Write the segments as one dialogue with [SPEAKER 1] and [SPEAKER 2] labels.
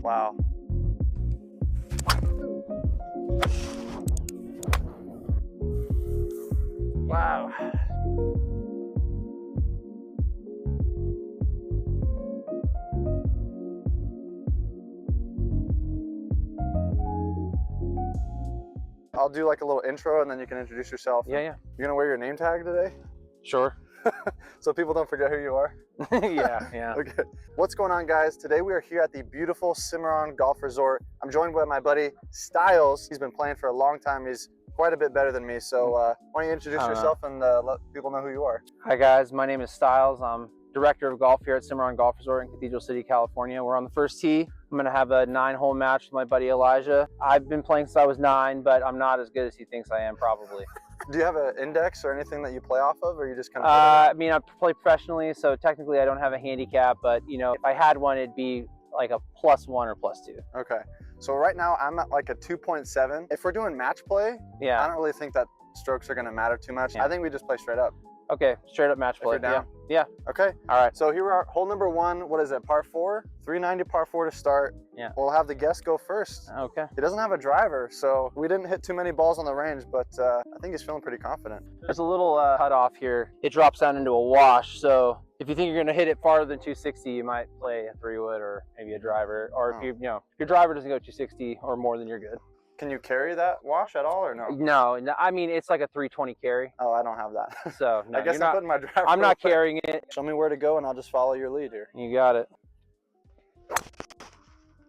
[SPEAKER 1] Wow. Wow. I'll do like a little intro and then you can introduce yourself.
[SPEAKER 2] Yeah, yeah.
[SPEAKER 1] You're gonna wear your name tag today?
[SPEAKER 2] Sure.
[SPEAKER 1] So people don't forget who you are?
[SPEAKER 2] Yeah.
[SPEAKER 1] Okay. What's going on, guys? Today we are here at the beautiful Cimarron Golf Resort. I'm joined by my buddy Stiles. He's been playing for a long time. He's quite a bit better than me. So why don't you introduce yourself and let people know who you are?
[SPEAKER 2] Hi guys, my name is Stiles. I'm director of golf here at Cimarron Golf Resort in Cathedral City, California. We're on the first tee. I'm gonna have a 9-hole match with my buddy Elijah. I've been playing since I was 9, but I'm not as good as he thinks I am, probably.
[SPEAKER 1] Do you have an index or anything that you play off of, or you just kind of?
[SPEAKER 2] I mean, I play professionally, so technically I don't have a handicap, but you know, if I had one, it'd be like a +1 or +2.
[SPEAKER 1] Okay. So right now I'm at like a 2.7. If we're doing match play,
[SPEAKER 2] Yeah.
[SPEAKER 1] I don't really think that strokes are gonna matter too much.
[SPEAKER 2] Yeah.
[SPEAKER 1] I think we just play straight up.
[SPEAKER 2] Okay, straight up match
[SPEAKER 1] If
[SPEAKER 2] play.
[SPEAKER 1] you're down.
[SPEAKER 2] Yeah.
[SPEAKER 1] Okay.
[SPEAKER 2] All right.
[SPEAKER 1] So here we are, hole number 1. What is it? Par 4? 390 par 4 to start.
[SPEAKER 2] Yeah.
[SPEAKER 1] We'll have the guest go first.
[SPEAKER 2] Okay.
[SPEAKER 1] He doesn't have a driver, so we didn't hit too many balls on the range, but I think he's feeling pretty confident.
[SPEAKER 2] There's a little cutoff here. It drops down into a wash, so if you think you're gonna hit it farther than 260, you might play a 3-wood or maybe a driver. Or if if your driver doesn't go 260 or more, then you're good.
[SPEAKER 1] Can you carry that wash at all or no?
[SPEAKER 2] No, I mean, it's like a 320 carry.
[SPEAKER 1] Oh, I don't have that.
[SPEAKER 2] So no,
[SPEAKER 1] I guess I'm putting my driver
[SPEAKER 2] I'm not
[SPEAKER 1] away.
[SPEAKER 2] carrying it.
[SPEAKER 1] Show me where to go and I'll just follow your lead here.
[SPEAKER 2] You got it.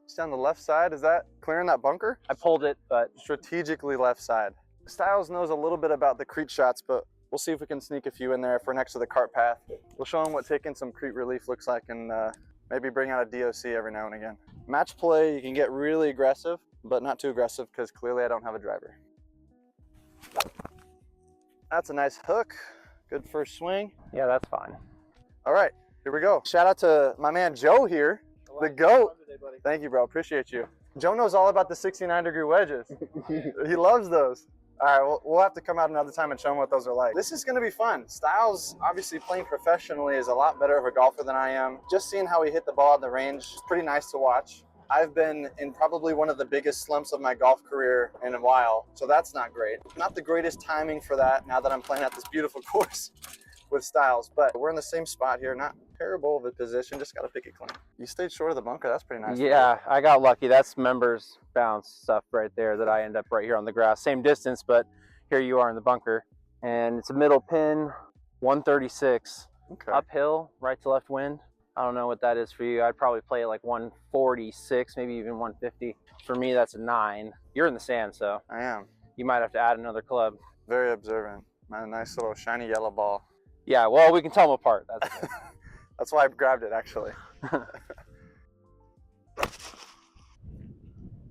[SPEAKER 1] It's down the left side. Is that clearing that bunker?
[SPEAKER 2] I pulled it, but
[SPEAKER 1] Strategically left side. Stiles knows a little bit about the creek shots, but we'll see if we can sneak a few in there if we're next to the cart path. We'll show him what taking some creek relief looks like and maybe bring out a DOC every now and again. Match play, you can get really aggressive, but not too aggressive because clearly I don't have a driver. That's a nice hook. Good first swing.
[SPEAKER 2] yeah, that's fine.
[SPEAKER 1] All right, here we go. Shout out to my man Joe here, the GOAT. Thank you, bro. Appreciate you. Joe knows all about the 69-degree wedges. He loves those. All right, we'll have to come out another time and show him what those are like. This is going to be fun. Stiles, obviously playing professionally, is a lot better of a golfer than I am. Just seeing how he hit the ball at the range is pretty nice to watch. I've been in probably one of the biggest slumps of my golf career in a while, so that's not great. Not the greatest timing for that now that I'm playing at this beautiful course with Stiles, but we're in the same spot here. Not terrible of a position, just got to pick it clean. You stayed short of the bunker. That's pretty nice.
[SPEAKER 2] Yeah, I got lucky. That's members bounce stuff right there that I end up right here on the grass. Same distance, but here you are in the bunker. And it's a middle pin, 136.
[SPEAKER 1] Okay.
[SPEAKER 2] Uphill, right to left wind. I don't know what that is for you. I'd probably play like 146, maybe even 150. For me, that's a 9. You're in the sand, so
[SPEAKER 1] I am.
[SPEAKER 2] you might have to add another club.
[SPEAKER 1] Very observant. My nice little shiny yellow ball.
[SPEAKER 2] Yeah, well, we can tell them apart. That's good.
[SPEAKER 1] That's why I grabbed it, actually.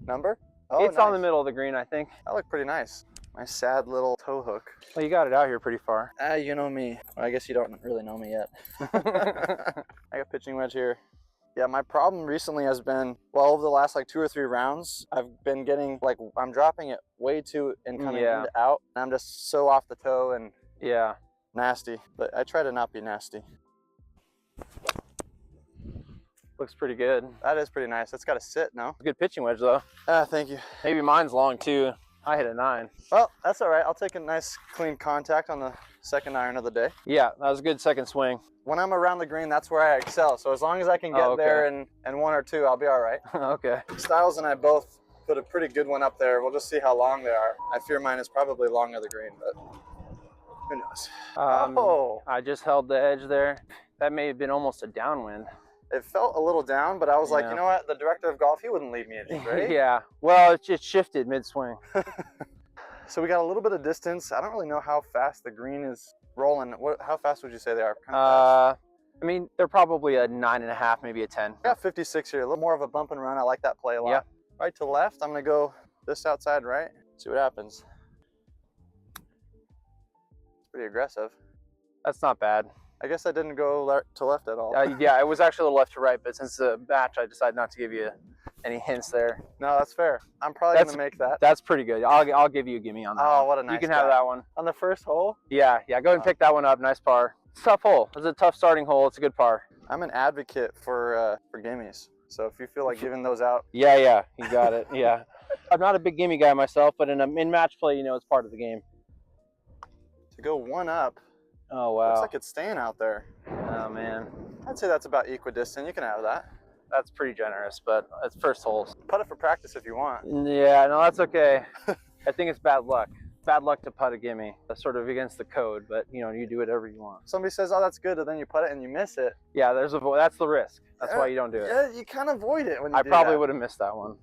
[SPEAKER 1] Number? Oh,
[SPEAKER 2] It's on the middle of the green, I think.
[SPEAKER 1] That looked pretty nice. My sad little toe hook.
[SPEAKER 2] Well, you got it out here pretty far.
[SPEAKER 1] You know me. Well, I guess you don't really know me yet. I got pitching wedge here. Yeah, my problem recently has been, well, over the last like 2 or 3 rounds, I've been getting like, I'm dropping it way too and coming in to out. And I'm just so off the toe and
[SPEAKER 2] Yeah.
[SPEAKER 1] nasty. But I try to not be nasty.
[SPEAKER 2] Looks pretty good.
[SPEAKER 1] That is pretty nice. That's got to sit, no?
[SPEAKER 2] Good pitching wedge, though.
[SPEAKER 1] Thank you.
[SPEAKER 2] Maybe mine's long, too. I hit a 9.
[SPEAKER 1] Well, that's all right. I'll take a nice clean contact on the second iron of the day.
[SPEAKER 2] Yeah, that was a good second swing.
[SPEAKER 1] When I'm around the green, that's where I excel. So as long as I can get there and 1 or 2, I'll be all right.
[SPEAKER 2] Okay.
[SPEAKER 1] Stiles and I both put a pretty good one up there. We'll just see how long they are. I fear mine is probably long of the green, but who knows?
[SPEAKER 2] I just held the edge there. That may have been almost a downwind.
[SPEAKER 1] It felt a little down, but I was like, you know what? The director of golf, he wouldn't leave me in it, right?
[SPEAKER 2] Yeah. Well, it shifted mid-swing.
[SPEAKER 1] So we got a little bit of distance. I don't really know how fast the green is rolling. How fast would you say they are? Kind of fast.
[SPEAKER 2] I mean, they're probably a 9.5, maybe a 10.
[SPEAKER 1] I got 56 here. A little more of a bump and run. I like that play a lot.
[SPEAKER 2] Yeah.
[SPEAKER 1] Right to left. I'm going to go this outside right. See what happens. It's pretty aggressive.
[SPEAKER 2] That's not bad.
[SPEAKER 1] I guess I didn't go to left at all.
[SPEAKER 2] Yeah, it was actually a little left to right, but since the match, I decided not to give you any hints there.
[SPEAKER 1] No, that's fair. I'm probably going to make that.
[SPEAKER 2] That's pretty good. I'll give you a gimme on that.
[SPEAKER 1] Oh, what a nice
[SPEAKER 2] You can have that one.
[SPEAKER 1] On the first hole?
[SPEAKER 2] Yeah, go ahead and pick that one up. Nice par. It's a tough hole. It's a tough starting hole. It's a good par.
[SPEAKER 1] I'm an advocate for gimmies. So if you feel like giving those out.
[SPEAKER 2] Yeah, you got it. Yeah. I'm not a big gimme guy myself, but in match play, you know, it's part of the game.
[SPEAKER 1] To go one up.
[SPEAKER 2] Oh, wow.
[SPEAKER 1] Looks like it's staying out there.
[SPEAKER 2] Oh, man.
[SPEAKER 1] I'd say that's about equidistant. You can have that.
[SPEAKER 2] That's pretty generous, but it's first holes.
[SPEAKER 1] Putt it for practice if you want.
[SPEAKER 2] Yeah, no, that's okay. I think it's bad luck. Bad luck to putt a gimme. That's sort of against the code, but you know, you do whatever you want.
[SPEAKER 1] Somebody says, oh, that's good, and then you putt it and you miss it.
[SPEAKER 2] Yeah, that's the risk. That's why you don't do it.
[SPEAKER 1] Yeah, you kind of avoid it when you
[SPEAKER 2] I
[SPEAKER 1] do
[SPEAKER 2] probably
[SPEAKER 1] that.
[SPEAKER 2] would have missed that one.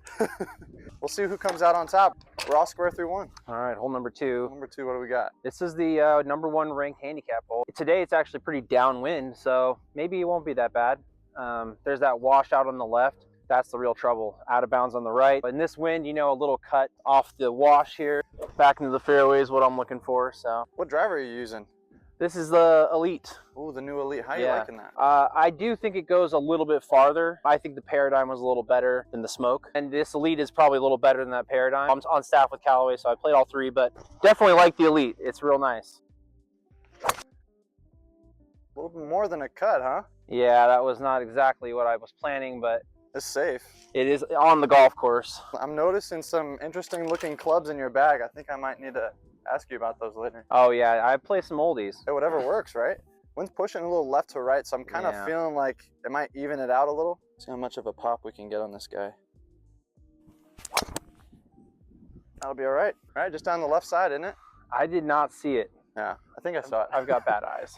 [SPEAKER 1] We'll see who comes out on top. We're all square through one.
[SPEAKER 2] All right, hole number 2.
[SPEAKER 1] Number 2, what do we got?
[SPEAKER 2] This is the #1 ranked handicap hole. Today it's actually pretty downwind, so maybe it won't be that bad. There's that washout on the left. That's the real trouble. Out of bounds on the right. But in this wind, you know, a little cut off the wash here. Back into the fairway is what I'm looking for. So
[SPEAKER 1] What driver are you using?
[SPEAKER 2] this is the Elite.
[SPEAKER 1] Oh, the new Elite. How are you liking that?
[SPEAKER 2] I do think it goes a little bit farther. I think the Paradigm was a little better than the Smoke. And this Elite is probably a little better than that Paradigm. I'm on staff with Callaway, so I played all 3, but definitely like the Elite. It's real nice.
[SPEAKER 1] A little bit more than a cut, huh?
[SPEAKER 2] Yeah, that was not exactly what I was planning, but
[SPEAKER 1] It's safe.
[SPEAKER 2] it is on the golf course.
[SPEAKER 1] I'm noticing some interesting looking clubs in your bag. I think I might need to ask you about those later.
[SPEAKER 2] Oh yeah, I play some oldies.
[SPEAKER 1] Hey, whatever works, right? Wind's pushing a little left to right, so I'm kind of feeling like it might even it out a little. See how much of a pop we can get on this guy. That'll be all right. All right, just down the left side, isn't it?
[SPEAKER 2] I did not see it.
[SPEAKER 1] Yeah, I think I saw it.
[SPEAKER 2] I've got bad eyes.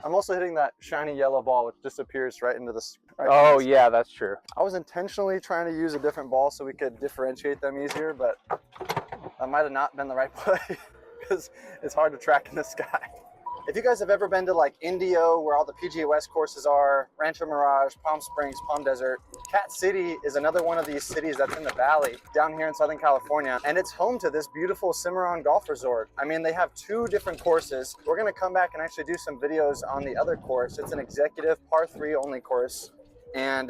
[SPEAKER 1] I'm also hitting that shiny yellow ball, which disappears right into this.
[SPEAKER 2] Oh yeah, that's true.
[SPEAKER 1] I was intentionally trying to use a different ball so we could differentiate them easier, but that might have not been the right play because it's hard to track in the sky. If you guys have ever been to like Indio, where all the PGA West courses are, Rancho Mirage, Palm Springs, Palm Desert, Cat City is another one of these cities that's in the valley down here in Southern California, and it's home to this beautiful Cimarron Golf Resort. I mean, they have 2 different courses. We're gonna come back and actually do some videos on the other course. It's an executive par 3 only course, and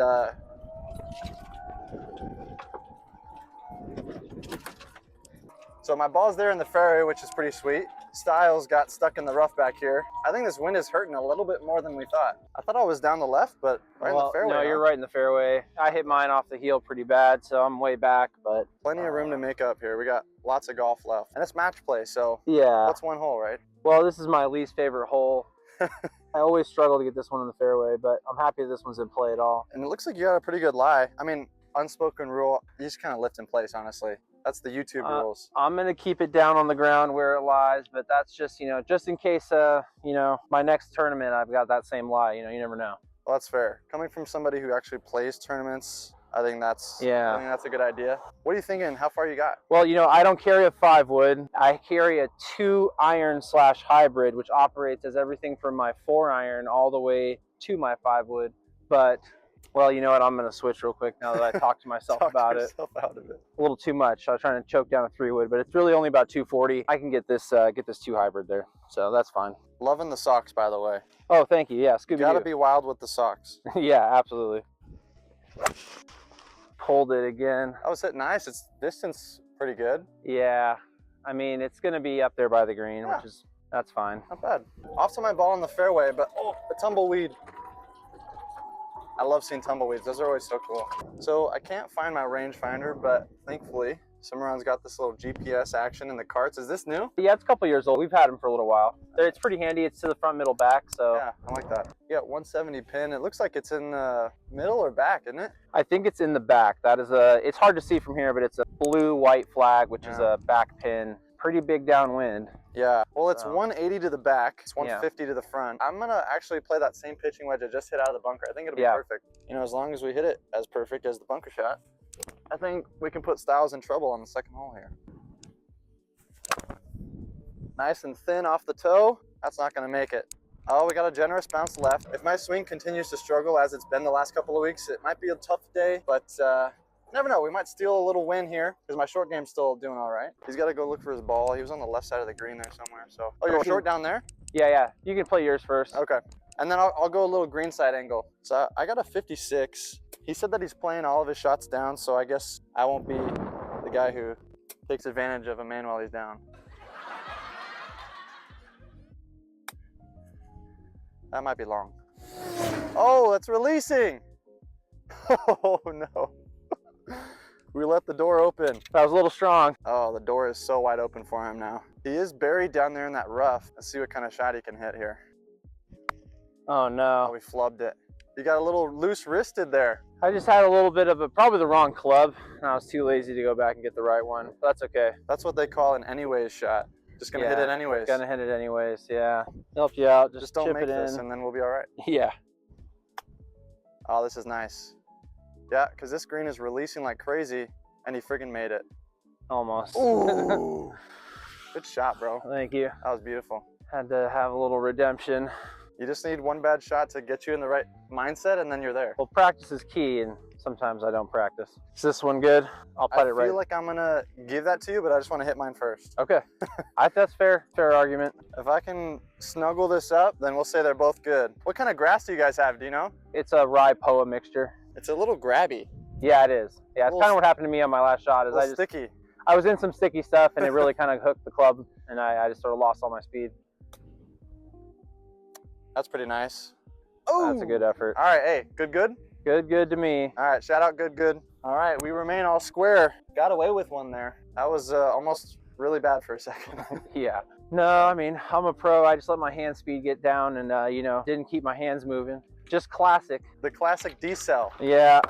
[SPEAKER 1] so my ball's there in the fairway, which is pretty sweet. Stiles got stuck in the rough back here. I think this wind is hurting a little bit more than we thought. I thought I was down the left, but right in the fairway.
[SPEAKER 2] No, you're right in the fairway. I hit mine off the heel pretty bad, so I'm way back, but
[SPEAKER 1] Plenty of room to make up here. We got lots of golf left. And it's match play, so
[SPEAKER 2] yeah.
[SPEAKER 1] that's one hole, right?
[SPEAKER 2] Well, this is my least favorite hole. I always struggle to get this one in the fairway, but I'm happy this one's in play at all.
[SPEAKER 1] And it looks like you got a pretty good lie. I mean, unspoken rule, you just kind of lift in place, honestly. That's the YouTube rules.
[SPEAKER 2] I'm going to keep it down on the ground where it lies, but that's just, you know, just in case, you know, my next tournament, I've got that same lie, you know, you never know.
[SPEAKER 1] Well, that's fair. Coming from somebody who actually plays tournaments, I think that's a good idea. What are you thinking? How far you got?
[SPEAKER 2] Well, you know, I don't carry a 5-wood. I carry a 2-iron/hybrid, which operates as everything from my 4-iron all the way to my 5-wood. But, well, you know what? I'm going to switch real quick now that I talked to myself about it.
[SPEAKER 1] Out of it.
[SPEAKER 2] A little too much. I was trying to choke down a 3-wood, but it's really only about 240. I can get this 2 hybrid there, so that's fine.
[SPEAKER 1] Loving the socks, by the way.
[SPEAKER 2] Oh, thank you. Yeah, Scooby-Doo.
[SPEAKER 1] You gotta be wild with the socks.
[SPEAKER 2] Yeah, absolutely. Pulled it again.
[SPEAKER 1] That was hitting nice. It's distance pretty good.
[SPEAKER 2] Yeah, I mean, it's going to be up there by the green, which is, that's fine.
[SPEAKER 1] Not bad. Off to my ball in the fairway, but oh, a tumbleweed. I love seeing tumbleweeds. Those are always so cool. So I can't find my rangefinder, but thankfully Cimarron's got this little GPS action in the carts. Is this new?
[SPEAKER 2] Yeah, it's a couple years old. We've had them for a little while. It's pretty handy. It's to the front, middle, back. So
[SPEAKER 1] yeah, I like that. You got 170 pin. It looks like it's in the middle or back, isn't it?
[SPEAKER 2] I think it's in the back. That is it's hard to see from here, but it's a blue-white flag, which is a back pin. Pretty big downwind.
[SPEAKER 1] Yeah, well, it's 180 to the back, it's 150 to the front. I'm gonna actually play that same pitching wedge I just hit out of the bunker. I think it'll be perfect. You know, as long as we hit it as perfect as the bunker shot, I think we can put Stiles in trouble on the second hole here. Nice and thin off the toe. That's not gonna make it. Oh, we got a generous bounce left. If my swing continues to struggle as it's been the last couple of weeks, it might be a tough day, but never know. We might steal a little win here because my short game's still doing all right. He's got to go look for his ball. He was on the left side of the green there somewhere. So, oh, you're short down there?
[SPEAKER 2] Yeah. You can play yours first.
[SPEAKER 1] Okay. And then I'll go a little green side angle. So I got a 56. He said that he's playing all of his shots down, so I guess I won't be the guy who takes advantage of a man while he's down. That might be long. Oh, it's releasing. Oh no. We let the door open.
[SPEAKER 2] That was a little strong.
[SPEAKER 1] Oh, the door is so wide open for him now. He is buried down there in that rough. Let's see what kind of shot he can hit here.
[SPEAKER 2] Oh no.
[SPEAKER 1] Oh, we flubbed it. You got a little loose wristed there.
[SPEAKER 2] I just had a little bit of probably the wrong club, and I was too lazy to go back and get the right one. But that's okay.
[SPEAKER 1] That's what they call an anyways shot. Just gonna hit it anyways.
[SPEAKER 2] Gonna hit it anyways, yeah. Help you out, just
[SPEAKER 1] don't
[SPEAKER 2] chip
[SPEAKER 1] make
[SPEAKER 2] it
[SPEAKER 1] this
[SPEAKER 2] in.
[SPEAKER 1] and then we'll be all right.
[SPEAKER 2] Yeah.
[SPEAKER 1] Oh, this is nice. Yeah, because this green is releasing like crazy, and he friggin' made it.
[SPEAKER 2] Almost.
[SPEAKER 1] Ooh. Good shot, bro.
[SPEAKER 2] Thank you.
[SPEAKER 1] That was beautiful.
[SPEAKER 2] Had to have a little redemption.
[SPEAKER 1] You just need one bad shot to get you in the right mindset, and then you're there.
[SPEAKER 2] Well, practice is key, and sometimes I don't practice. Is this one good? I'll putt it right.
[SPEAKER 1] I feel like I'm gonna give that to you, but I just want to hit mine first.
[SPEAKER 2] Okay. That's fair. Fair argument.
[SPEAKER 1] If I can snuggle this up, then we'll say they're both good. What kind of grass do you guys have? Do you know?
[SPEAKER 2] It's a rye poa mixture.
[SPEAKER 1] It's a little grabby.
[SPEAKER 2] Yeah, it is. Yeah, it's kind of what happened to me on my last shot. Is
[SPEAKER 1] sticky.
[SPEAKER 2] I was in some sticky stuff, and it really kind of hooked the club, and I just sort of lost all my speed.
[SPEAKER 1] That's pretty nice. Oh,
[SPEAKER 2] that's a good effort.
[SPEAKER 1] All right, hey, good?
[SPEAKER 2] Good to me.
[SPEAKER 1] All right, shout out good. All right, we remain all square. Got away with one there. That was almost really bad for a second.
[SPEAKER 2] Yeah. No, I mean, I'm a pro. I just let my hand speed get down and, you know, didn't keep my hands moving. Just classic.
[SPEAKER 1] The classic decel.
[SPEAKER 2] Yeah.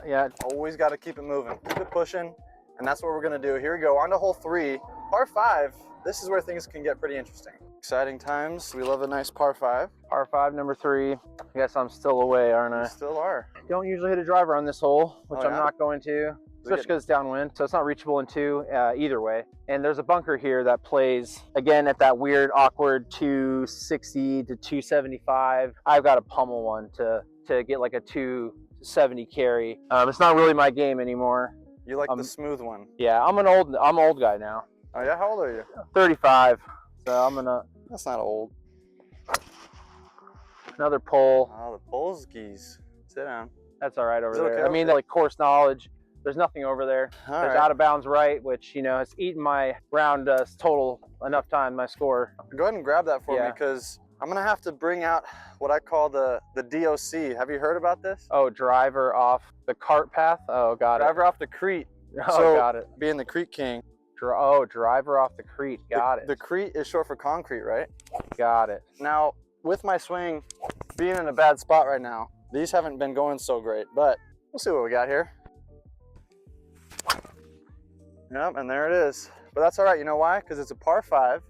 [SPEAKER 1] Always got to keep it moving. Keep it pushing, and that's what we're going to do. Here we go, on to hole 3. Par 5. This is where things can get pretty interesting. Exciting times. We love a nice par 5.
[SPEAKER 2] Par 5, number 3. I guess I'm still away, aren't I?
[SPEAKER 1] You still are.
[SPEAKER 2] Don't usually hit a driver on this hole, which I'm not going to, especially because it's downwind. So it's not reachable in 2 either way. And there's a bunker here that plays, again, at that weird, awkward 260 to 275. I've got to pummel one to get like a 270 carry. It's not really my game anymore.
[SPEAKER 1] You like the smooth one.
[SPEAKER 2] Yeah, I'm old guy now.
[SPEAKER 1] Oh yeah, how old are you?
[SPEAKER 2] 35. So I'm gonna.
[SPEAKER 1] That's not old.
[SPEAKER 2] Another pole.
[SPEAKER 1] Oh, the Polskis. Sit down.
[SPEAKER 2] That's all right over there.
[SPEAKER 1] Okay?
[SPEAKER 2] I mean, like course knowledge. There's nothing over there. There's out of bounds right, which, you know, has eaten my round total enough time, my score.
[SPEAKER 1] Go ahead and grab that for me, because I'm gonna have to bring out what I call the DOC. Have you heard about this?
[SPEAKER 2] Oh, driver off the cart path. Oh, got it.
[SPEAKER 1] Driver off the Crete.
[SPEAKER 2] Oh,
[SPEAKER 1] so,
[SPEAKER 2] got it.
[SPEAKER 1] Being the Crete king.
[SPEAKER 2] Oh, driver off the Crete. Got it.
[SPEAKER 1] The Crete is short for concrete, right?
[SPEAKER 2] Got it.
[SPEAKER 1] Now, with my swing being in a bad spot right now, these haven't been going so great, but we'll see what we got here. Yep, and there it is. But that's all right. You know why? Because it's a par 5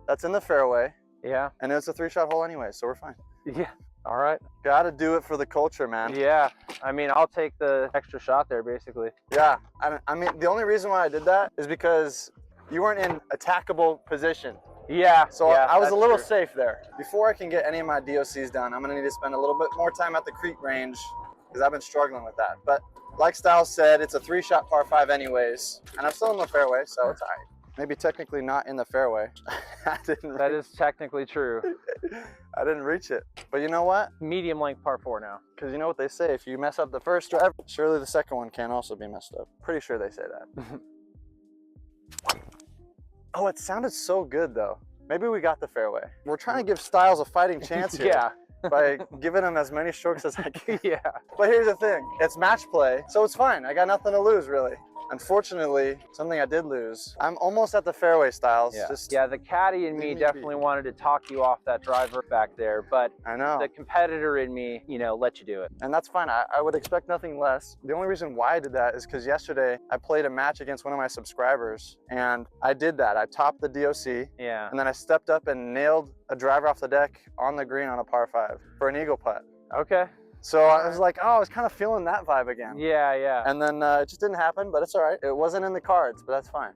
[SPEAKER 1] that's in the fairway. Yeah. And it's a 3-shot hole anyway, so we're fine.
[SPEAKER 2] Yeah. All right.
[SPEAKER 1] Gotta do it for the culture, man.
[SPEAKER 2] Yeah. I mean, I'll take the extra shot there, basically.
[SPEAKER 1] Yeah. I mean, the only reason why I did that is because you weren't in attackable position.
[SPEAKER 2] Yeah.
[SPEAKER 1] So I was a little safe there. Before I can get any of my DOCs done, I'm gonna need to spend a little bit more time at the Crete range, because I've been struggling with that. But like Stiles said, it's a 3-shot par 5 anyways, and I'm still in the fairway, so it's all right. Maybe technically not in the fairway. That
[SPEAKER 2] is technically true.
[SPEAKER 1] I didn't reach it. But you know what?
[SPEAKER 2] Medium length par 4 now.
[SPEAKER 1] Because you know what they say, if you mess up the first drive, surely the second one can also be messed up. Pretty sure they say that. Oh, it sounded so good though. Maybe we got the fairway. We're trying to give Stiles a fighting chance here.
[SPEAKER 2] Yeah.
[SPEAKER 1] By giving him as many strokes as I can.
[SPEAKER 2] Yeah.
[SPEAKER 1] But here's the thing, it's match play, so it's fine. I got nothing to lose, really. Unfortunately, something I did lose. I'm almost at the fairway, Stiles.
[SPEAKER 2] Yeah, the caddy in me definitely wanted to talk you off that driver back there, but
[SPEAKER 1] I know
[SPEAKER 2] the competitor in me, you know, let you do it.
[SPEAKER 1] And that's fine. I would expect nothing less. The only reason why I did that is because yesterday I played a match against one of my subscribers, and I did that. I topped the DOC, and then I stepped up and nailed a driver off the deck on the green on a par 5 for an eagle putt.
[SPEAKER 2] Okay.
[SPEAKER 1] So I was like, oh, I was kind of feeling that vibe again.
[SPEAKER 2] Yeah, yeah.
[SPEAKER 1] And then it just didn't happen, but it's all right. It wasn't in the cards, but that's fine.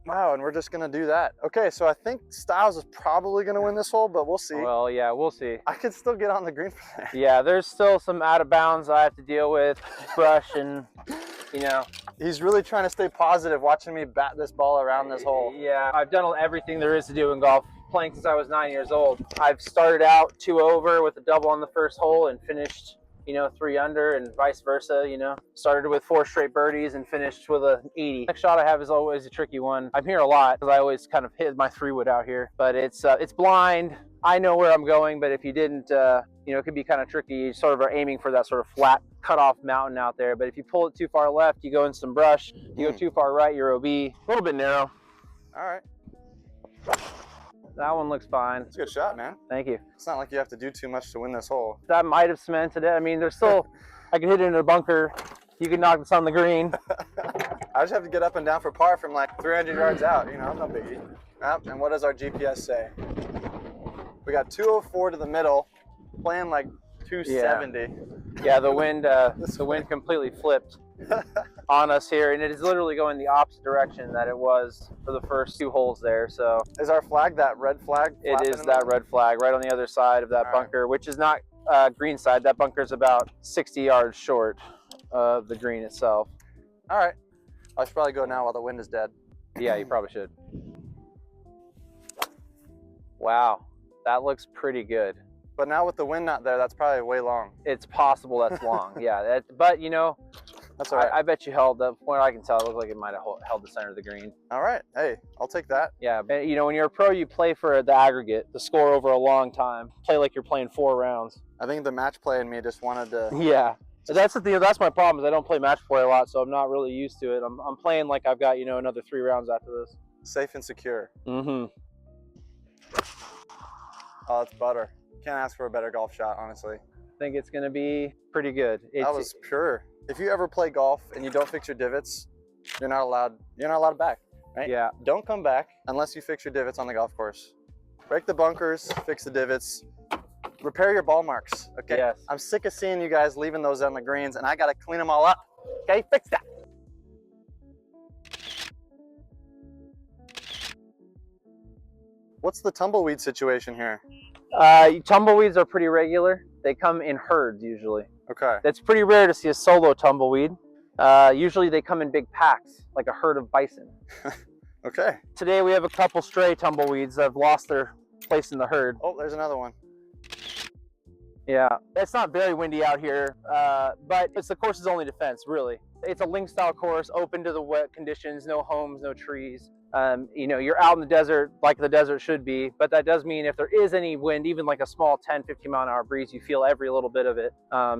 [SPEAKER 1] Wow, and we're just gonna do that. Okay, so I think Stiles is probably gonna win this hole, but we'll see.
[SPEAKER 2] Well, yeah, we'll see.
[SPEAKER 1] I could still get on the green for that.
[SPEAKER 2] Yeah, there's still some out of bounds I have to deal with, brush and, you know.
[SPEAKER 1] He's really trying to stay positive, watching me bat this ball around this hole.
[SPEAKER 2] Yeah, I've done everything there is to do in golf, playing since I was 9 years old. I've started out 2 over with a double on the first hole and finished you know, 3 under and vice versa, you know. Started with 4 straight birdies and finished with an 80. Next shot I have is always a tricky one. I'm here a lot because I always kind of hit my 3-wood out here, but it's blind. I know where I'm going, but if you didn't, you know, it could be kind of tricky. You sort of are aiming for that sort of flat cut-off mountain out there, but if you pull it too far left, you go in some brush. You go too far right, you're OB. A little bit narrow.
[SPEAKER 1] All right.
[SPEAKER 2] That one looks fine.
[SPEAKER 1] It's a good shot, man.
[SPEAKER 2] Thank you.
[SPEAKER 1] It's not like you have to do too much to win this hole.
[SPEAKER 2] That might have cemented it. I mean, there's still, I could hit it in a bunker. You can knock this on the green.
[SPEAKER 1] I just have to get up and down for par from like 300 yards out. You know, no biggie. And what does our GPS say? We got 204 to the middle, playing like 270.
[SPEAKER 2] Yeah, the wind completely flipped on us here, and it is literally going the opposite direction that it was for the first 2 holes there. So
[SPEAKER 1] is our flag that red flag?
[SPEAKER 2] It is that red flag right on the other side of that bunker, which is not green side. That bunker is about 60 yards short of the green itself.
[SPEAKER 1] All right. I should probably go now while the wind is dead.
[SPEAKER 2] Yeah, you probably should. Wow, that looks pretty good.
[SPEAKER 1] But now with the wind not there, that's probably way long.
[SPEAKER 2] It's possible that's long, yeah. But, you know,
[SPEAKER 1] that's all right.
[SPEAKER 2] I bet you held, the point I can tell, it looked like it might have held the center of the green.
[SPEAKER 1] All right. Hey, I'll take that.
[SPEAKER 2] Yeah, but, you know, when you're a pro, you play for the aggregate, the score over a long time. Play like you're playing 4 rounds.
[SPEAKER 1] I think the match play in me just wanted to...
[SPEAKER 2] Yeah. That's the thing. That's my problem is I don't play match play a lot, so I'm not really used to it. I'm playing like I've got, you know, another 3 rounds after this.
[SPEAKER 1] Safe and secure.
[SPEAKER 2] Mm-hmm.
[SPEAKER 1] Oh, that's butter. Can't ask for a better golf shot, honestly.
[SPEAKER 2] I think it's going to be pretty good.
[SPEAKER 1] That was pure. If you ever play golf and you don't fix your divots, you're not allowed back, right?
[SPEAKER 2] Yeah.
[SPEAKER 1] Don't come back unless you fix your divots on the golf course. Break the bunkers, fix the divots, repair your ball marks, okay?
[SPEAKER 2] Yes.
[SPEAKER 1] I'm sick of seeing you guys leaving those on the greens, and I got to clean them all up, okay? Fix that. What's the tumbleweed situation here?
[SPEAKER 2] Tumbleweeds are pretty regular. They come in herds usually.
[SPEAKER 1] Okay.
[SPEAKER 2] It's pretty rare to see a solo tumbleweed. Usually they come in big packs, like a herd of bison.
[SPEAKER 1] Okay.
[SPEAKER 2] Today we have a couple stray tumbleweeds that have lost their place in the herd.
[SPEAKER 1] Oh, there's another one.
[SPEAKER 2] Yeah, it's not very windy out here, but it's the course's only defense, really. It's a link style course, open to the wet conditions, no homes, no trees. You know, you're out in the desert like the desert should be, but that does mean if there is any wind, even like a small 10, 15 mile an hour breeze, you feel every little bit of it.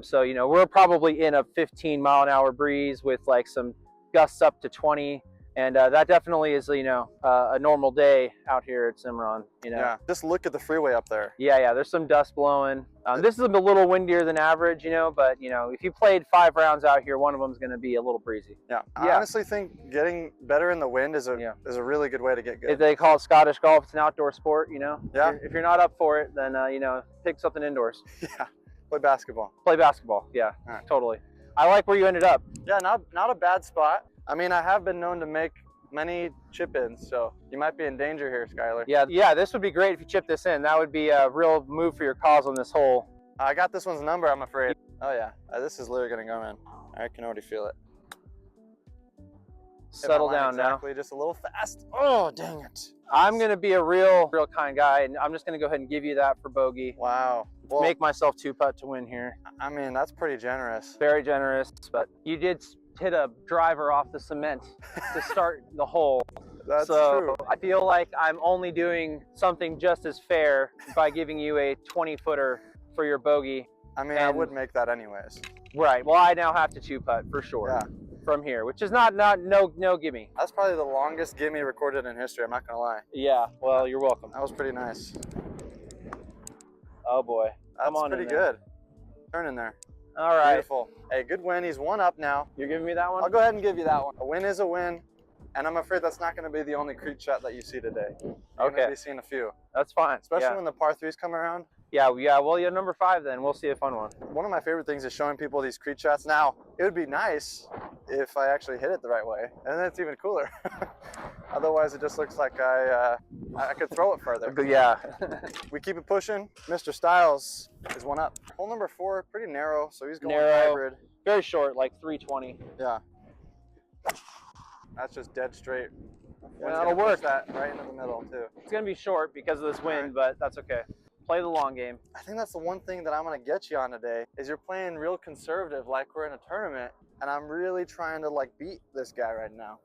[SPEAKER 2] So, you know, we're probably in a 15 mile an hour breeze with like some gusts up to 20. And that definitely is, you know, a normal day out here at Cimarron, you know.
[SPEAKER 1] Yeah, just look at the freeway up there.
[SPEAKER 2] Yeah, there's some dust blowing. This is a little windier than average, you know, but, you know, if you played 5 rounds out here, one of them is going to be a little breezy.
[SPEAKER 1] Yeah, I honestly think getting better in the wind is a really good way to get good.
[SPEAKER 2] If they call it Scottish golf, it's an outdoor sport, you know.
[SPEAKER 1] Yeah.
[SPEAKER 2] If you're not up for it, then, you know, pick something indoors.
[SPEAKER 1] Yeah, play basketball.
[SPEAKER 2] Play basketball, yeah,
[SPEAKER 1] right.
[SPEAKER 2] Totally. I like where you ended up.
[SPEAKER 1] Yeah, not a bad spot. I mean, I have been known to make many chip-ins, so you might be in danger here, Skylar.
[SPEAKER 2] Yeah, this would be great if you chip this in. That would be a real move for your cause on this hole.
[SPEAKER 1] I got this one's number, I'm afraid. Oh yeah, this is literally gonna go in. I can already feel it.
[SPEAKER 2] Settle down now.
[SPEAKER 1] Just a little fast. Oh, dang it.
[SPEAKER 2] I'm gonna be a real kind guy, and I'm just gonna go ahead and give you that for bogey.
[SPEAKER 1] Wow. Well,
[SPEAKER 2] make myself 2-putt to win here.
[SPEAKER 1] I mean, that's pretty generous.
[SPEAKER 2] Very generous, but you did hit a driver off the cement to start the hole.
[SPEAKER 1] That's
[SPEAKER 2] so
[SPEAKER 1] true.
[SPEAKER 2] I feel like I'm only doing something just as fair by giving you a 20-footer for your bogey.
[SPEAKER 1] I mean, I would make that anyways.
[SPEAKER 2] Right. Well, I now have to 2-putt for sure.
[SPEAKER 1] Yeah.
[SPEAKER 2] From here, which is no gimme.
[SPEAKER 1] That's probably the longest gimme recorded in history. I'm not gonna lie.
[SPEAKER 2] Yeah. Well, you're welcome.
[SPEAKER 1] That was pretty nice.
[SPEAKER 2] Oh boy.
[SPEAKER 1] That's pretty good. Turn in there.
[SPEAKER 2] All right.
[SPEAKER 1] Beautiful. Hey, good win. He's 1 up now.
[SPEAKER 2] You're giving me that one?
[SPEAKER 1] I'll go ahead and give you that one. A win is a win, and I'm afraid that's not going to be the only creek shot that you see today. You're going to be seeing a few.
[SPEAKER 2] That's fine.
[SPEAKER 1] Especially when the par 3s come around.
[SPEAKER 2] Yeah. Well, you're number 5 then. We'll see a fun one.
[SPEAKER 1] One of my favorite things is showing people these creek shots. Now, it would be nice if I actually hit it the right way, and then it's even cooler. Otherwise, it just looks like I could throw it further.
[SPEAKER 2] Yeah.
[SPEAKER 1] We keep it pushing. Mr. Stiles is 1 up. Hole number 4, pretty narrow, so he's going hybrid.
[SPEAKER 2] Very short, like 320.
[SPEAKER 1] Yeah. That's just dead straight.
[SPEAKER 2] Yeah, that'll work.
[SPEAKER 1] That right into the middle too.
[SPEAKER 2] It's gonna be short because of this wind, but that's okay. Play the long game.
[SPEAKER 1] I think that's the one thing that I'm gonna get you on today is you're playing real conservative like we're in a tournament, and I'm really trying to like beat this guy right now.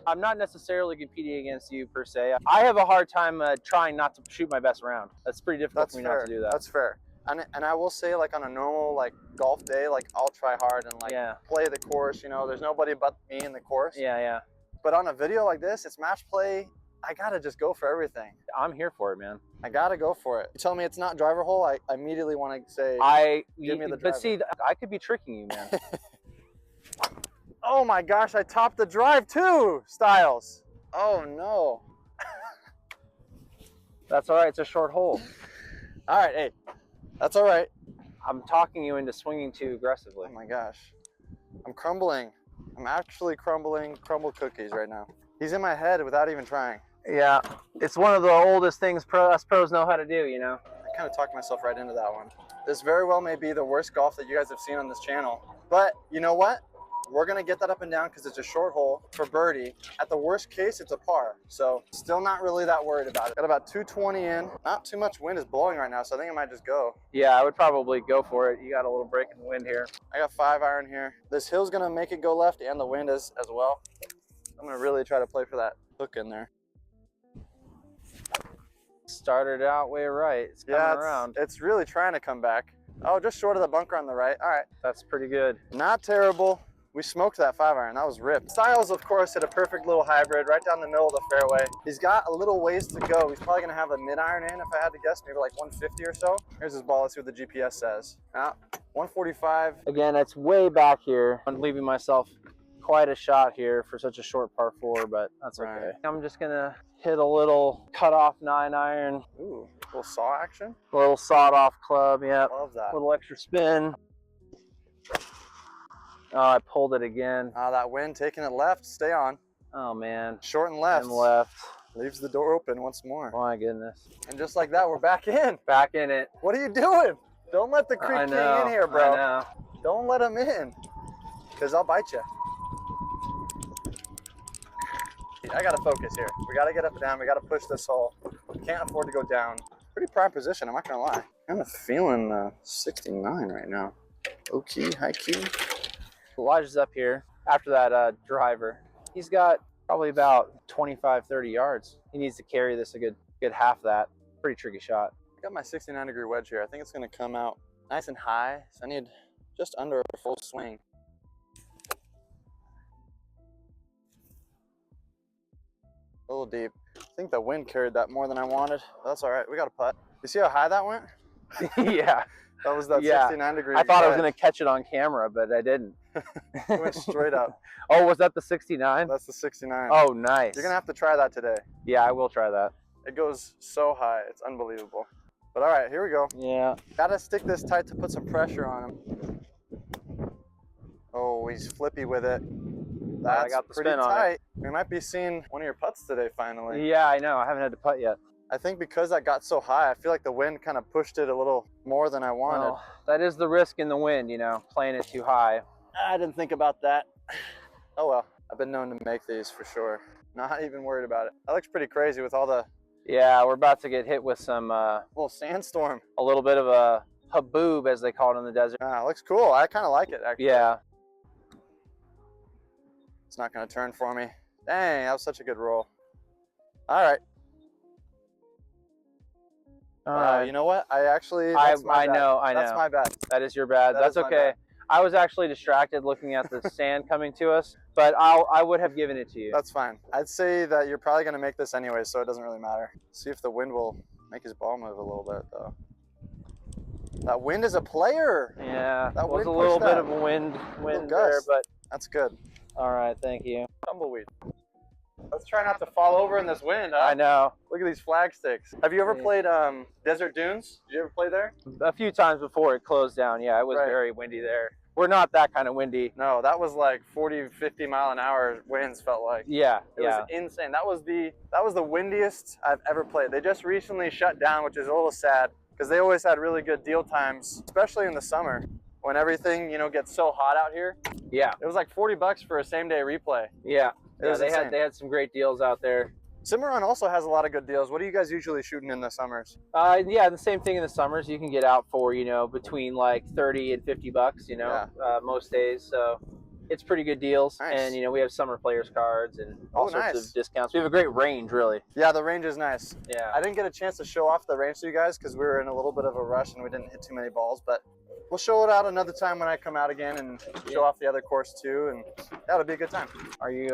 [SPEAKER 2] I'm not necessarily competing against you per se. I have a hard time trying not to shoot my best round. That's pretty difficult for me not to do that.
[SPEAKER 1] That's fair. And I will say, like on a normal like golf day, like I'll try hard and like play the course. You know, there's nobody but me in the course.
[SPEAKER 2] Yeah.
[SPEAKER 1] But on a video like this, it's match play. I gotta just go for everything.
[SPEAKER 2] I'm here for it, man.
[SPEAKER 1] I gotta go for it. You tell me it's not driver hole, I immediately want to say, give me the driver.
[SPEAKER 2] But see, I could be tricking you, man.
[SPEAKER 1] Oh my gosh, I topped the drive too, Stiles. Oh no.
[SPEAKER 2] That's all right. It's a short hole.
[SPEAKER 1] All right, hey, that's all right.
[SPEAKER 2] I'm talking you into swinging too aggressively.
[SPEAKER 1] Oh my gosh. I'm crumbling. I'm actually crumbling crumble cookies right now. He's in my head without even trying.
[SPEAKER 2] Yeah, it's one of the oldest things us pros know how to do, you know?
[SPEAKER 1] I kind of talked myself right into that one. This very well may be the worst golf that you guys have seen on this channel. But you know what? We're going to get that up and down because it's a short hole for birdie. At the worst case, it's a par. So still not really that worried about it. Got about 220 in. Not too much wind is blowing right now, so I think I might just go.
[SPEAKER 2] Yeah, I would probably go for it. You got a little break in the wind here.
[SPEAKER 1] I got 5-iron here. This hill's going to make it go left and the wind is as well. I'm going to really try to play for that hook in there.
[SPEAKER 2] Started out way right. It's coming around.
[SPEAKER 1] It's really trying to come back. Oh, just short of the bunker on the right. All right.
[SPEAKER 2] That's pretty good.
[SPEAKER 1] Not terrible. We smoked that 5-iron. That was ripped. Stiles, of course, hit a perfect little hybrid right down the middle of the fairway. He's got a little ways to go. He's probably going to have a mid-iron in, if I had to guess, maybe like 150 or so. Here's his ball. Let's see what the GPS says. 145.
[SPEAKER 2] Again, that's way back here. I'm leaving myself quite a shot here for such a short par 4, but that's okay.
[SPEAKER 1] Right.
[SPEAKER 2] I'm just going to hit a little cut-off 9-iron.
[SPEAKER 1] Ooh, little saw action.
[SPEAKER 2] A little sawed-off club, yep.
[SPEAKER 1] Love that.
[SPEAKER 2] Little extra spin. Oh, I pulled it again.
[SPEAKER 1] That wind taking it left. Stay on.
[SPEAKER 2] Oh, man.
[SPEAKER 1] Short and left.
[SPEAKER 2] And left.
[SPEAKER 1] Leaves the door open once more.
[SPEAKER 2] My goodness.
[SPEAKER 1] And just like that, we're back in.
[SPEAKER 2] Back in it.
[SPEAKER 1] What are you doing? Don't let the Creek King in here, bro.
[SPEAKER 2] I know.
[SPEAKER 1] Don't let him in, because I'll bite you. I got to focus here. We got to get up and down. We got to push this hole. Can't afford to go down. Pretty prime position, I'm not going to lie. I'm feeling 69 right now. Low key, high key.
[SPEAKER 2] Elijah's up here after that driver. He's got probably about 25-30 yards. He needs to carry this a good half of that. Pretty tricky shot.
[SPEAKER 1] I got my 69-degree wedge here. I think it's going to come out nice and high. So I need just under a full swing. A little deep. I think the wind carried that more than I wanted. That's all right. We got a putt. You see how high that went?
[SPEAKER 2] Yeah.
[SPEAKER 1] That was that 69-degree.
[SPEAKER 2] I thought I was going to catch it on camera, but I didn't.
[SPEAKER 1] It went straight up.
[SPEAKER 2] Oh, was that the 69?
[SPEAKER 1] That's the 69.
[SPEAKER 2] Oh, nice.
[SPEAKER 1] You're going to have to try that today.
[SPEAKER 2] Yeah, I will try that.
[SPEAKER 1] It goes so high. It's unbelievable. But all right, here we go.
[SPEAKER 2] Yeah.
[SPEAKER 1] Got to stick this tight to put some pressure on him. Oh, he's flippy with it. That's
[SPEAKER 2] I got the
[SPEAKER 1] pretty
[SPEAKER 2] spin on
[SPEAKER 1] tight.
[SPEAKER 2] it.
[SPEAKER 1] We might be seeing one of your putts today finally.
[SPEAKER 2] Yeah, I know. I haven't had to putt yet.
[SPEAKER 1] I think because that got so high, I feel like the wind kind of pushed it a little more than I wanted.
[SPEAKER 2] Well, that is the risk in the wind, you know, playing it too high.
[SPEAKER 1] I didn't think about that. Oh well, I've been known to make these for sure. Not even worried about it. That looks pretty crazy with all the...
[SPEAKER 2] Yeah, we're about to get hit with some...
[SPEAKER 1] little sandstorm.
[SPEAKER 2] A little bit of a haboob, as they call it in the desert.
[SPEAKER 1] Ah, looks cool. I kind of like it, actually.
[SPEAKER 2] Yeah.
[SPEAKER 1] It's not going to turn for me. Dang, that was such a good roll. All right. You know what? I actually...
[SPEAKER 2] I
[SPEAKER 1] know. That's my bad.
[SPEAKER 2] That is your bad. That's okay.
[SPEAKER 1] Bad.
[SPEAKER 2] I was actually distracted looking at the sand coming to us, but I would have given it to you.
[SPEAKER 1] That's fine. I'd say that you're probably going to make this anyway, so it doesn't really matter. See if the wind will make his ball move a little bit, though. That wind is a player.
[SPEAKER 2] Yeah,
[SPEAKER 1] that
[SPEAKER 2] was a little bit of a wind there, but
[SPEAKER 1] that's good.
[SPEAKER 2] All right, thank you.
[SPEAKER 1] Tumbleweed. Let's try not to fall over in this wind, huh?
[SPEAKER 2] I know.
[SPEAKER 1] Look at these flag sticks. Have you ever played Desert Dunes? Did you ever play there?
[SPEAKER 2] A few times before it closed down. Yeah, it was very windy there. We're not that kind of windy.
[SPEAKER 1] No, that was like 40, 50 mile an hour winds felt like.
[SPEAKER 2] Yeah,
[SPEAKER 1] it was insane. That was the windiest I've ever played. They just recently shut down, which is a little sad because they always had really good deal times, especially in the summer when everything, you know, gets so hot out here.
[SPEAKER 2] Yeah.
[SPEAKER 1] It was like $40 for a same day replay.
[SPEAKER 2] Yeah.
[SPEAKER 1] They had
[SPEAKER 2] some great deals out there.
[SPEAKER 1] Cimarron also has a lot of good deals. What are you guys usually shooting in the summers?
[SPEAKER 2] Yeah, the same thing in the summers. You can get out for, you know, between like 30 and 50 bucks, you know, most days. So it's pretty good deals.
[SPEAKER 1] Nice.
[SPEAKER 2] And, you know, we have summer players cards and all sorts
[SPEAKER 1] nice.
[SPEAKER 2] of discounts. We have a great range, really.
[SPEAKER 1] Yeah, the range is nice.
[SPEAKER 2] Yeah.
[SPEAKER 1] I didn't get a chance to show off the range to you guys because we were in a little bit of a rush and we didn't hit too many balls, but we'll show it out another time when I come out again and show off the other course too, and that'll be a good time.
[SPEAKER 2] Are you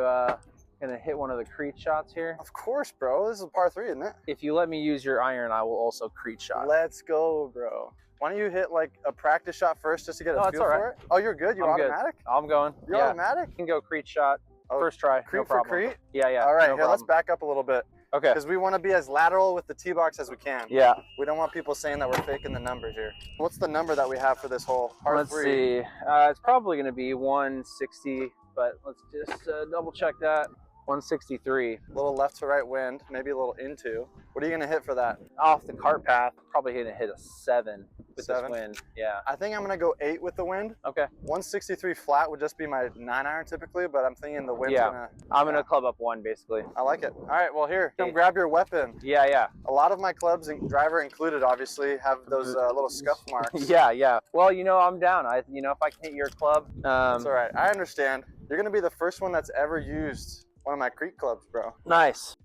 [SPEAKER 2] gonna hit one of the creet shots here?
[SPEAKER 1] Of course, bro. This is a par 3, isn't it?
[SPEAKER 2] If you let me use your iron, I will also creet shot.
[SPEAKER 1] Let's go, bro. Why don't you hit like a practice shot first just to get a feel for it? Oh, you're good? You're automatic?
[SPEAKER 2] Good. I'm going.
[SPEAKER 1] You're automatic?
[SPEAKER 2] You can go creet shot. First try.
[SPEAKER 1] Creet
[SPEAKER 2] no
[SPEAKER 1] for
[SPEAKER 2] problem.
[SPEAKER 1] creet?
[SPEAKER 2] Yeah, yeah.
[SPEAKER 1] All right,
[SPEAKER 2] no
[SPEAKER 1] here, let's back up a little bit.
[SPEAKER 2] Okay.
[SPEAKER 1] Because we want to be as lateral with the tee box as we can.
[SPEAKER 2] Yeah.
[SPEAKER 1] We don't want people saying that we're faking the numbers here. What's the number that we have for this hole? Par 3.
[SPEAKER 2] Let's see. It's probably going to be 160, but let's just double check that. 163.
[SPEAKER 1] A little left to right wind, maybe a little into. What are you going to hit for that?
[SPEAKER 2] Off the cart path, probably going to hit a 7 with
[SPEAKER 1] 7?
[SPEAKER 2] this wind. Yeah.
[SPEAKER 1] I think I'm going to go 8 with the wind.
[SPEAKER 2] Okay.
[SPEAKER 1] 163 flat would just be my 9-iron typically, but I'm thinking the wind's going to...
[SPEAKER 2] I'm going to club up 1 basically.
[SPEAKER 1] I like it. All right, well here, come grab your weapon.
[SPEAKER 2] Yeah, yeah.
[SPEAKER 1] A lot of my clubs, driver included obviously, have those little scuff marks.
[SPEAKER 2] Yeah, yeah. Well, you know, I'm down. You know, if I can hit your club.
[SPEAKER 1] That's all right. I understand. You're going to be the first one that's ever used one of my creek clubs, bro.
[SPEAKER 2] Nice.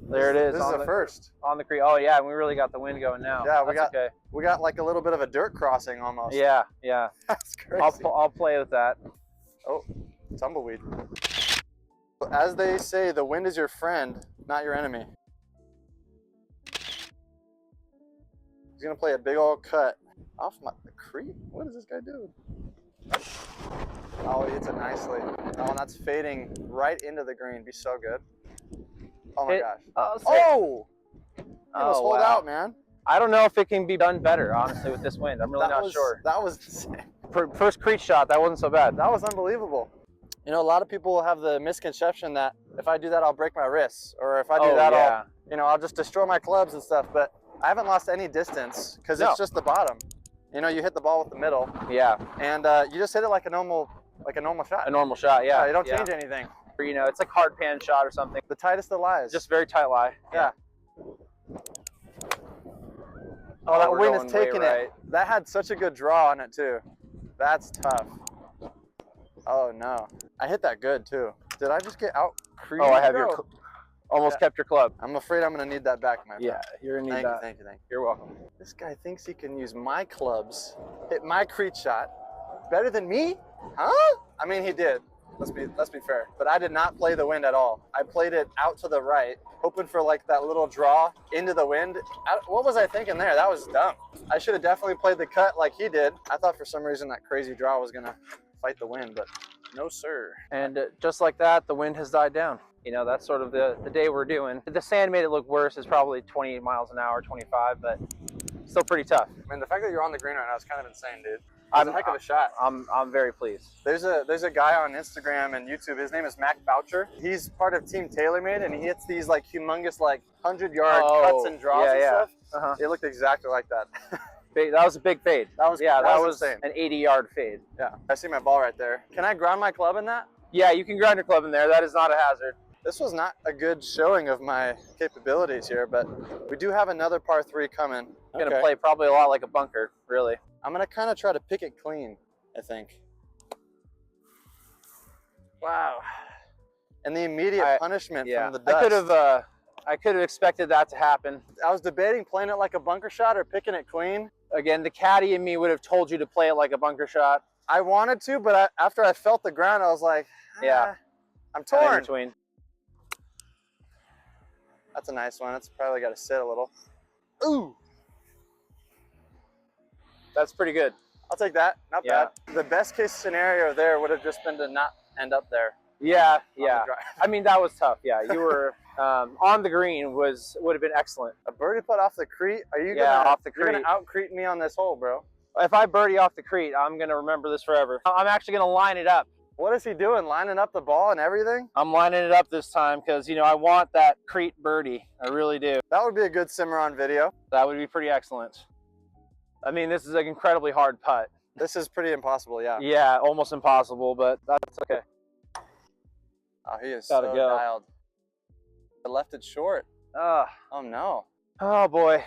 [SPEAKER 2] There it is.
[SPEAKER 1] This is a first.
[SPEAKER 2] On the creek. Oh yeah, we really got the wind going now.
[SPEAKER 1] Yeah, we got like a little bit of a dirt crossing almost.
[SPEAKER 2] Yeah, yeah.
[SPEAKER 1] That's crazy.
[SPEAKER 2] I'll play with that.
[SPEAKER 1] Oh, tumbleweed. As they say, the wind is your friend, not your enemy. He's gonna play a big old cut off the creek. What is this guy doing? Oh, he hits it nicely. Oh, and that's fading right into the green. Be so good. Oh my gosh. Oh! You almost hold out, man.
[SPEAKER 2] I don't know if it can be done better, honestly, with this wind. I'm really not sure.
[SPEAKER 1] That was insane.
[SPEAKER 2] First creek shot, that wasn't so bad.
[SPEAKER 1] That was unbelievable. You know, a lot of people have the misconception that if I do that, I'll break my wrists, or if I do that, I'll just destroy my clubs and stuff. But I haven't lost any distance because it's just the bottom. You know, you hit the ball with the middle. Yeah. And you just hit it like a normal shot.
[SPEAKER 2] A normal shot, yeah.
[SPEAKER 1] You don't change anything.
[SPEAKER 2] You know, it's like hard pan shot or something.
[SPEAKER 1] The tightest of lies.
[SPEAKER 2] Just very tight lie.
[SPEAKER 1] Yeah. Oh, that wind is taking it. That had such a good draw on it too. That's tough. Oh no. I hit that good too. Did I just get out creamed?
[SPEAKER 2] Oh, I have your almost kept your club.
[SPEAKER 1] I'm afraid I'm gonna need that back, my friend.
[SPEAKER 2] Yeah, you're gonna need that.
[SPEAKER 1] Thank you.
[SPEAKER 2] You're welcome.
[SPEAKER 1] This guy thinks he can use my clubs, hit my creek shot better than me? Huh? I mean, he did. Let's be fair. But I did not play the wind at all. I played it out to the right, hoping for like that little draw into the wind. What was I thinking there? That was dumb. I should have definitely played the cut like he did. I thought for some reason that crazy draw was gonna fight the wind, but no sir.
[SPEAKER 2] And just like that, the wind has died down. You know, that's sort of the day we're doing. The sand made it look worse. It's probably 20 miles an hour, 25, but still pretty tough.
[SPEAKER 1] I mean, the fact that you're on the green right now is kind of insane, dude. It's a heck of a shot.
[SPEAKER 2] I'm very pleased.
[SPEAKER 1] There's a guy on Instagram and YouTube. His name is Mac Boucher. He's part of Team TaylorMade, and he hits these like humongous, like 100-yard cuts and draws and stuff. It looked exactly like that.
[SPEAKER 2] That was a big fade. That was
[SPEAKER 1] insane.
[SPEAKER 2] An 80-yard fade.
[SPEAKER 1] Yeah, I see my ball right there. Can I ground my club in that?
[SPEAKER 2] Yeah, you can ground your club in there. That is not a hazard.
[SPEAKER 1] This was not a good showing of my capabilities here, but we do have another par 3 coming.
[SPEAKER 2] I'm gonna play probably a lot like a bunker, really.
[SPEAKER 1] I'm gonna kind of try to pick it clean, I think. Wow. And the immediate punishment from the dust.
[SPEAKER 2] I could have expected that to happen.
[SPEAKER 1] I was debating playing it like a bunker shot or picking it clean.
[SPEAKER 2] Again, the caddy in me would have told you to play it like a bunker shot.
[SPEAKER 1] I wanted to, but after I felt the ground, I was like, I'm torn.
[SPEAKER 2] In between.
[SPEAKER 1] That's a nice one. That's probably got to sit a little. Ooh.
[SPEAKER 2] That's pretty good.
[SPEAKER 1] I'll take that. Not bad. The best case scenario there would have just been to not end up there.
[SPEAKER 2] Yeah, yeah. I mean, that was tough. Yeah, you were on the green would have been excellent.
[SPEAKER 1] A birdie putt off the creek? Are you
[SPEAKER 2] off the creek?
[SPEAKER 1] You're gonna out-creek me on this hole, bro.
[SPEAKER 2] If I birdie off the creek, I'm gonna remember this forever. I'm actually gonna line it up.
[SPEAKER 1] What is he doing? Lining up the ball and everything?
[SPEAKER 2] I'm lining it up this time because, you know, I want that creek birdie. I really do.
[SPEAKER 1] That would be a good Cimarron video.
[SPEAKER 2] That would be pretty excellent. I mean, this is an incredibly hard putt.
[SPEAKER 1] This is pretty impossible, yeah.
[SPEAKER 2] Yeah, almost impossible, but that's okay.
[SPEAKER 1] Oh, he is so dialed. I left it short.
[SPEAKER 2] Oh
[SPEAKER 1] no.
[SPEAKER 2] Oh boy.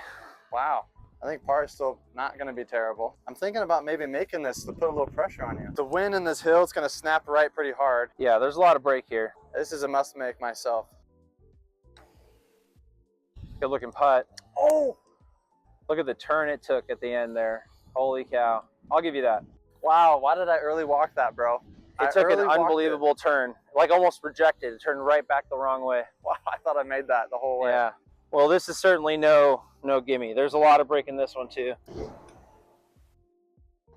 [SPEAKER 1] Wow. I think par is still not going to be terrible. I'm thinking about maybe making this to put a little pressure on you. The wind in this hill is going to snap right pretty hard.
[SPEAKER 2] Yeah, there's a lot of break here.
[SPEAKER 1] This is a must make myself.
[SPEAKER 2] Good looking putt.
[SPEAKER 1] Oh!
[SPEAKER 2] Look at the turn it took at the end there. Holy cow. I'll give you that.
[SPEAKER 1] Wow, why did I early walk that, bro?
[SPEAKER 2] It took an unbelievable turn. Like almost projected. It turned right back the wrong way.
[SPEAKER 1] Wow, I thought I made that the whole way.
[SPEAKER 2] Yeah. Well, this is certainly no gimme. There's a lot of break in this one too.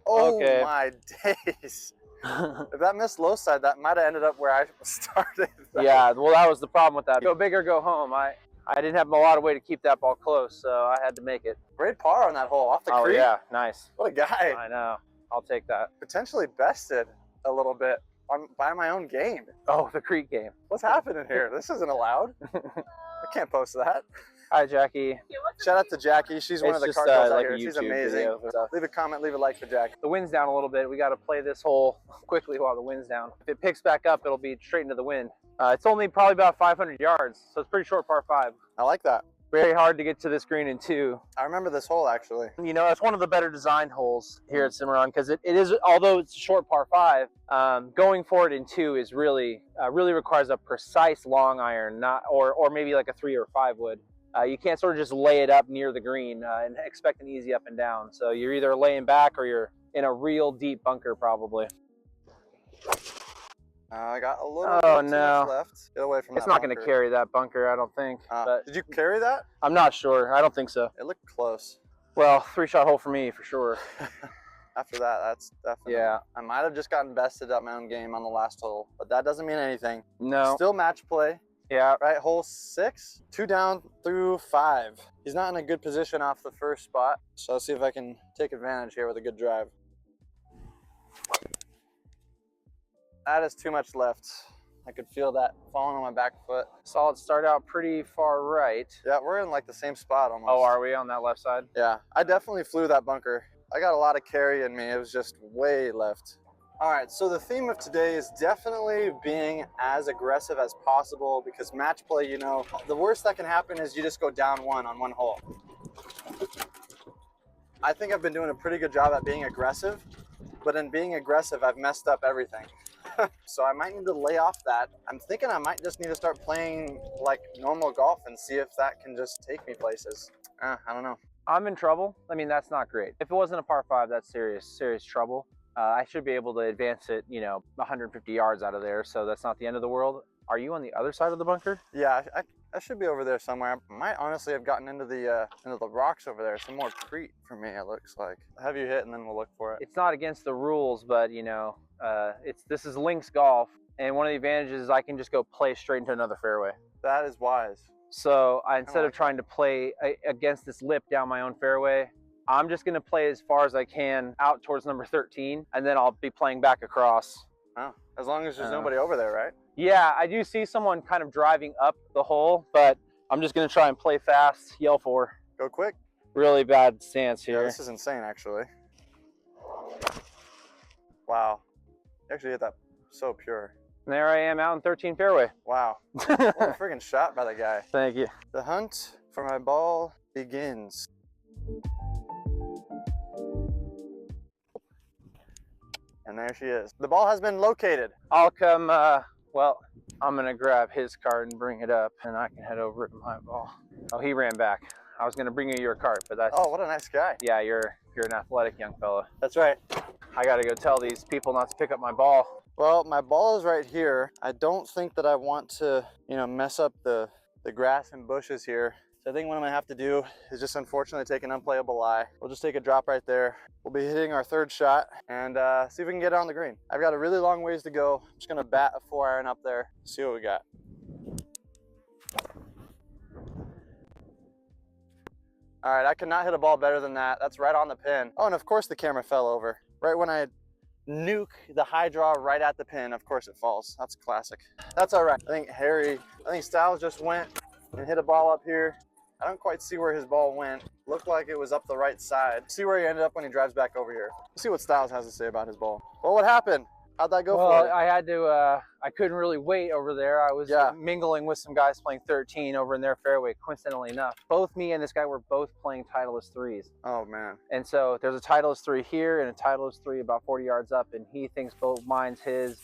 [SPEAKER 1] Oh
[SPEAKER 2] okay.
[SPEAKER 1] My days. If that missed low side, that might have ended up where I started.
[SPEAKER 2] Yeah, well, that was the problem with that. Go big or go home. I didn't have a lot of way to keep that ball close, so I had to make it.
[SPEAKER 1] Great par on that hole, off the creek.
[SPEAKER 2] Oh yeah, nice.
[SPEAKER 1] What a guy.
[SPEAKER 2] I know. I'll take that.
[SPEAKER 1] Potentially bested a little bit by my own game.
[SPEAKER 2] Oh, the creek game.
[SPEAKER 1] What's happening here? This isn't allowed. I can't post that.
[SPEAKER 2] Hi, Jackie.
[SPEAKER 1] Shout out to Jackie. She's one of the card girls out here. She's amazing. Leave a comment, leave a like for Jackie.
[SPEAKER 2] The wind's down a little bit. We got to play this hole quickly while the wind's down. If it picks back up, it'll be straight into the wind. It's only probably about 500 yards, so it's pretty short par 5.
[SPEAKER 1] I like that.
[SPEAKER 2] Very hard to get to this green in 2.
[SPEAKER 1] I remember this hole actually.
[SPEAKER 2] You know, it's one of the better designed holes here at Cimarron because it is, although it's a short par 5, going for it in 2 is really requires a precise long iron, not or maybe like a 3 or 5 wood. You can't sort of just lay it up near the green and expect an easy up and down. So you're either laying back or you're in a real deep bunker probably.
[SPEAKER 1] I got a little bit too much left. Get away from that.
[SPEAKER 2] It's not going to carry that bunker, I don't think. But
[SPEAKER 1] did you carry that?
[SPEAKER 2] I'm not sure. I don't think so.
[SPEAKER 1] It looked close.
[SPEAKER 2] Well, 3-shot hole for me for sure.
[SPEAKER 1] After that, that's definitely.
[SPEAKER 2] Yeah.
[SPEAKER 1] I might have just gotten bested at my own game on the last hole, but that doesn't mean anything.
[SPEAKER 2] No.
[SPEAKER 1] Still match play.
[SPEAKER 2] Yeah.
[SPEAKER 1] Right, hole 6, 2 down through 5. He's not in a good position off the first spot, so let's see if I can take advantage here with a good drive. That is too much left. I could feel that falling on my back foot.
[SPEAKER 2] Saw it start out pretty far right.
[SPEAKER 1] Yeah, we're in like the same spot almost.
[SPEAKER 2] Oh, are we on that left side?
[SPEAKER 1] Yeah, I definitely flew that bunker. I got a lot of carry in me. It was just way left. All right, so the theme of today is definitely being as aggressive as possible because match play, you know, the worst that can happen is you just go down 1 on 1 hole. I think I've been doing a pretty good job at being aggressive, but in being aggressive, I've messed up everything. So I might need to lay off that. I'm thinking I might just need to start playing like normal golf and see if that can just take me places. I don't know.
[SPEAKER 2] I'm in trouble. I mean, that's not great. If it wasn't a par 5, that's serious trouble. I should be able to advance it, you know, 150 yards out of there, so that's not the end of the world. Are you on the other side of the bunker?
[SPEAKER 1] Yeah, I should be over there somewhere. I might honestly have gotten into the rocks over there. Some more creek for me, it looks like. Have you hit and then we'll look for it.
[SPEAKER 2] It's not against the rules, but you know, this is links golf, and one of the advantages is I can just go play straight into another fairway.
[SPEAKER 1] That is wise.
[SPEAKER 2] So instead of trying to play against this lip down my own fairway, I'm just going to play as far as I can out towards number 13, and then I'll be playing back across.
[SPEAKER 1] Oh, as long as there's nobody over there, right?
[SPEAKER 2] Yeah, I do see someone kind of driving up the hole, but I'm just going to try and play fast, yell for.
[SPEAKER 1] Go quick.
[SPEAKER 2] Really bad stance here.
[SPEAKER 1] Yeah, this is insane, actually. Wow. You actually hit that so pure.
[SPEAKER 2] And there I am out in 13 fairway.
[SPEAKER 1] Wow. What a friggin' shot by the guy.
[SPEAKER 2] Thank you.
[SPEAKER 1] The hunt for my ball begins. And there she is. The ball has been located.
[SPEAKER 2] I'll come, well, I'm gonna grab his cart and bring it up, and I can head over to my ball. Oh, he ran back. I was gonna bring you your cart, but that's...
[SPEAKER 1] Oh, what a nice guy.
[SPEAKER 2] Yeah, you're an athletic young fella.
[SPEAKER 1] That's right.
[SPEAKER 2] I gotta go tell these people not to pick up my ball.
[SPEAKER 1] Well, my ball is right here. I don't think that I want to, you know, mess up the grass and bushes here. So I think what I'm gonna have to do is just unfortunately take an unplayable lie. We'll just take a drop right there. We'll be hitting our 3rd shot and see if we can get it on the green. I've got a really long ways to go. I'm just gonna bat a 4-iron up there, see what we got. All right, I could not hit a ball better than that. That's right on the pin. Oh, and of course the camera fell over. Right when I nuke the high draw right at the pin, of course it falls. That's classic. That's all right. I think Stiles just went and hit a ball up here. I don't quite see where his ball went. Looked like it was up the right side. See where he ended up when he drives back over here. Let's see what Stiles has to say about his ball. Well, what happened? How'd that go
[SPEAKER 2] Well,
[SPEAKER 1] for you?
[SPEAKER 2] I had to, I couldn't really wait over there. I was mingling with some guys playing 13 over in their fairway, coincidentally enough. Both me and this guy were both playing Titleist 3s.
[SPEAKER 1] Oh, man.
[SPEAKER 2] And so there's a Titleist 3 here and a Titleist 3 about 40 yards up, and he thinks both mine's his.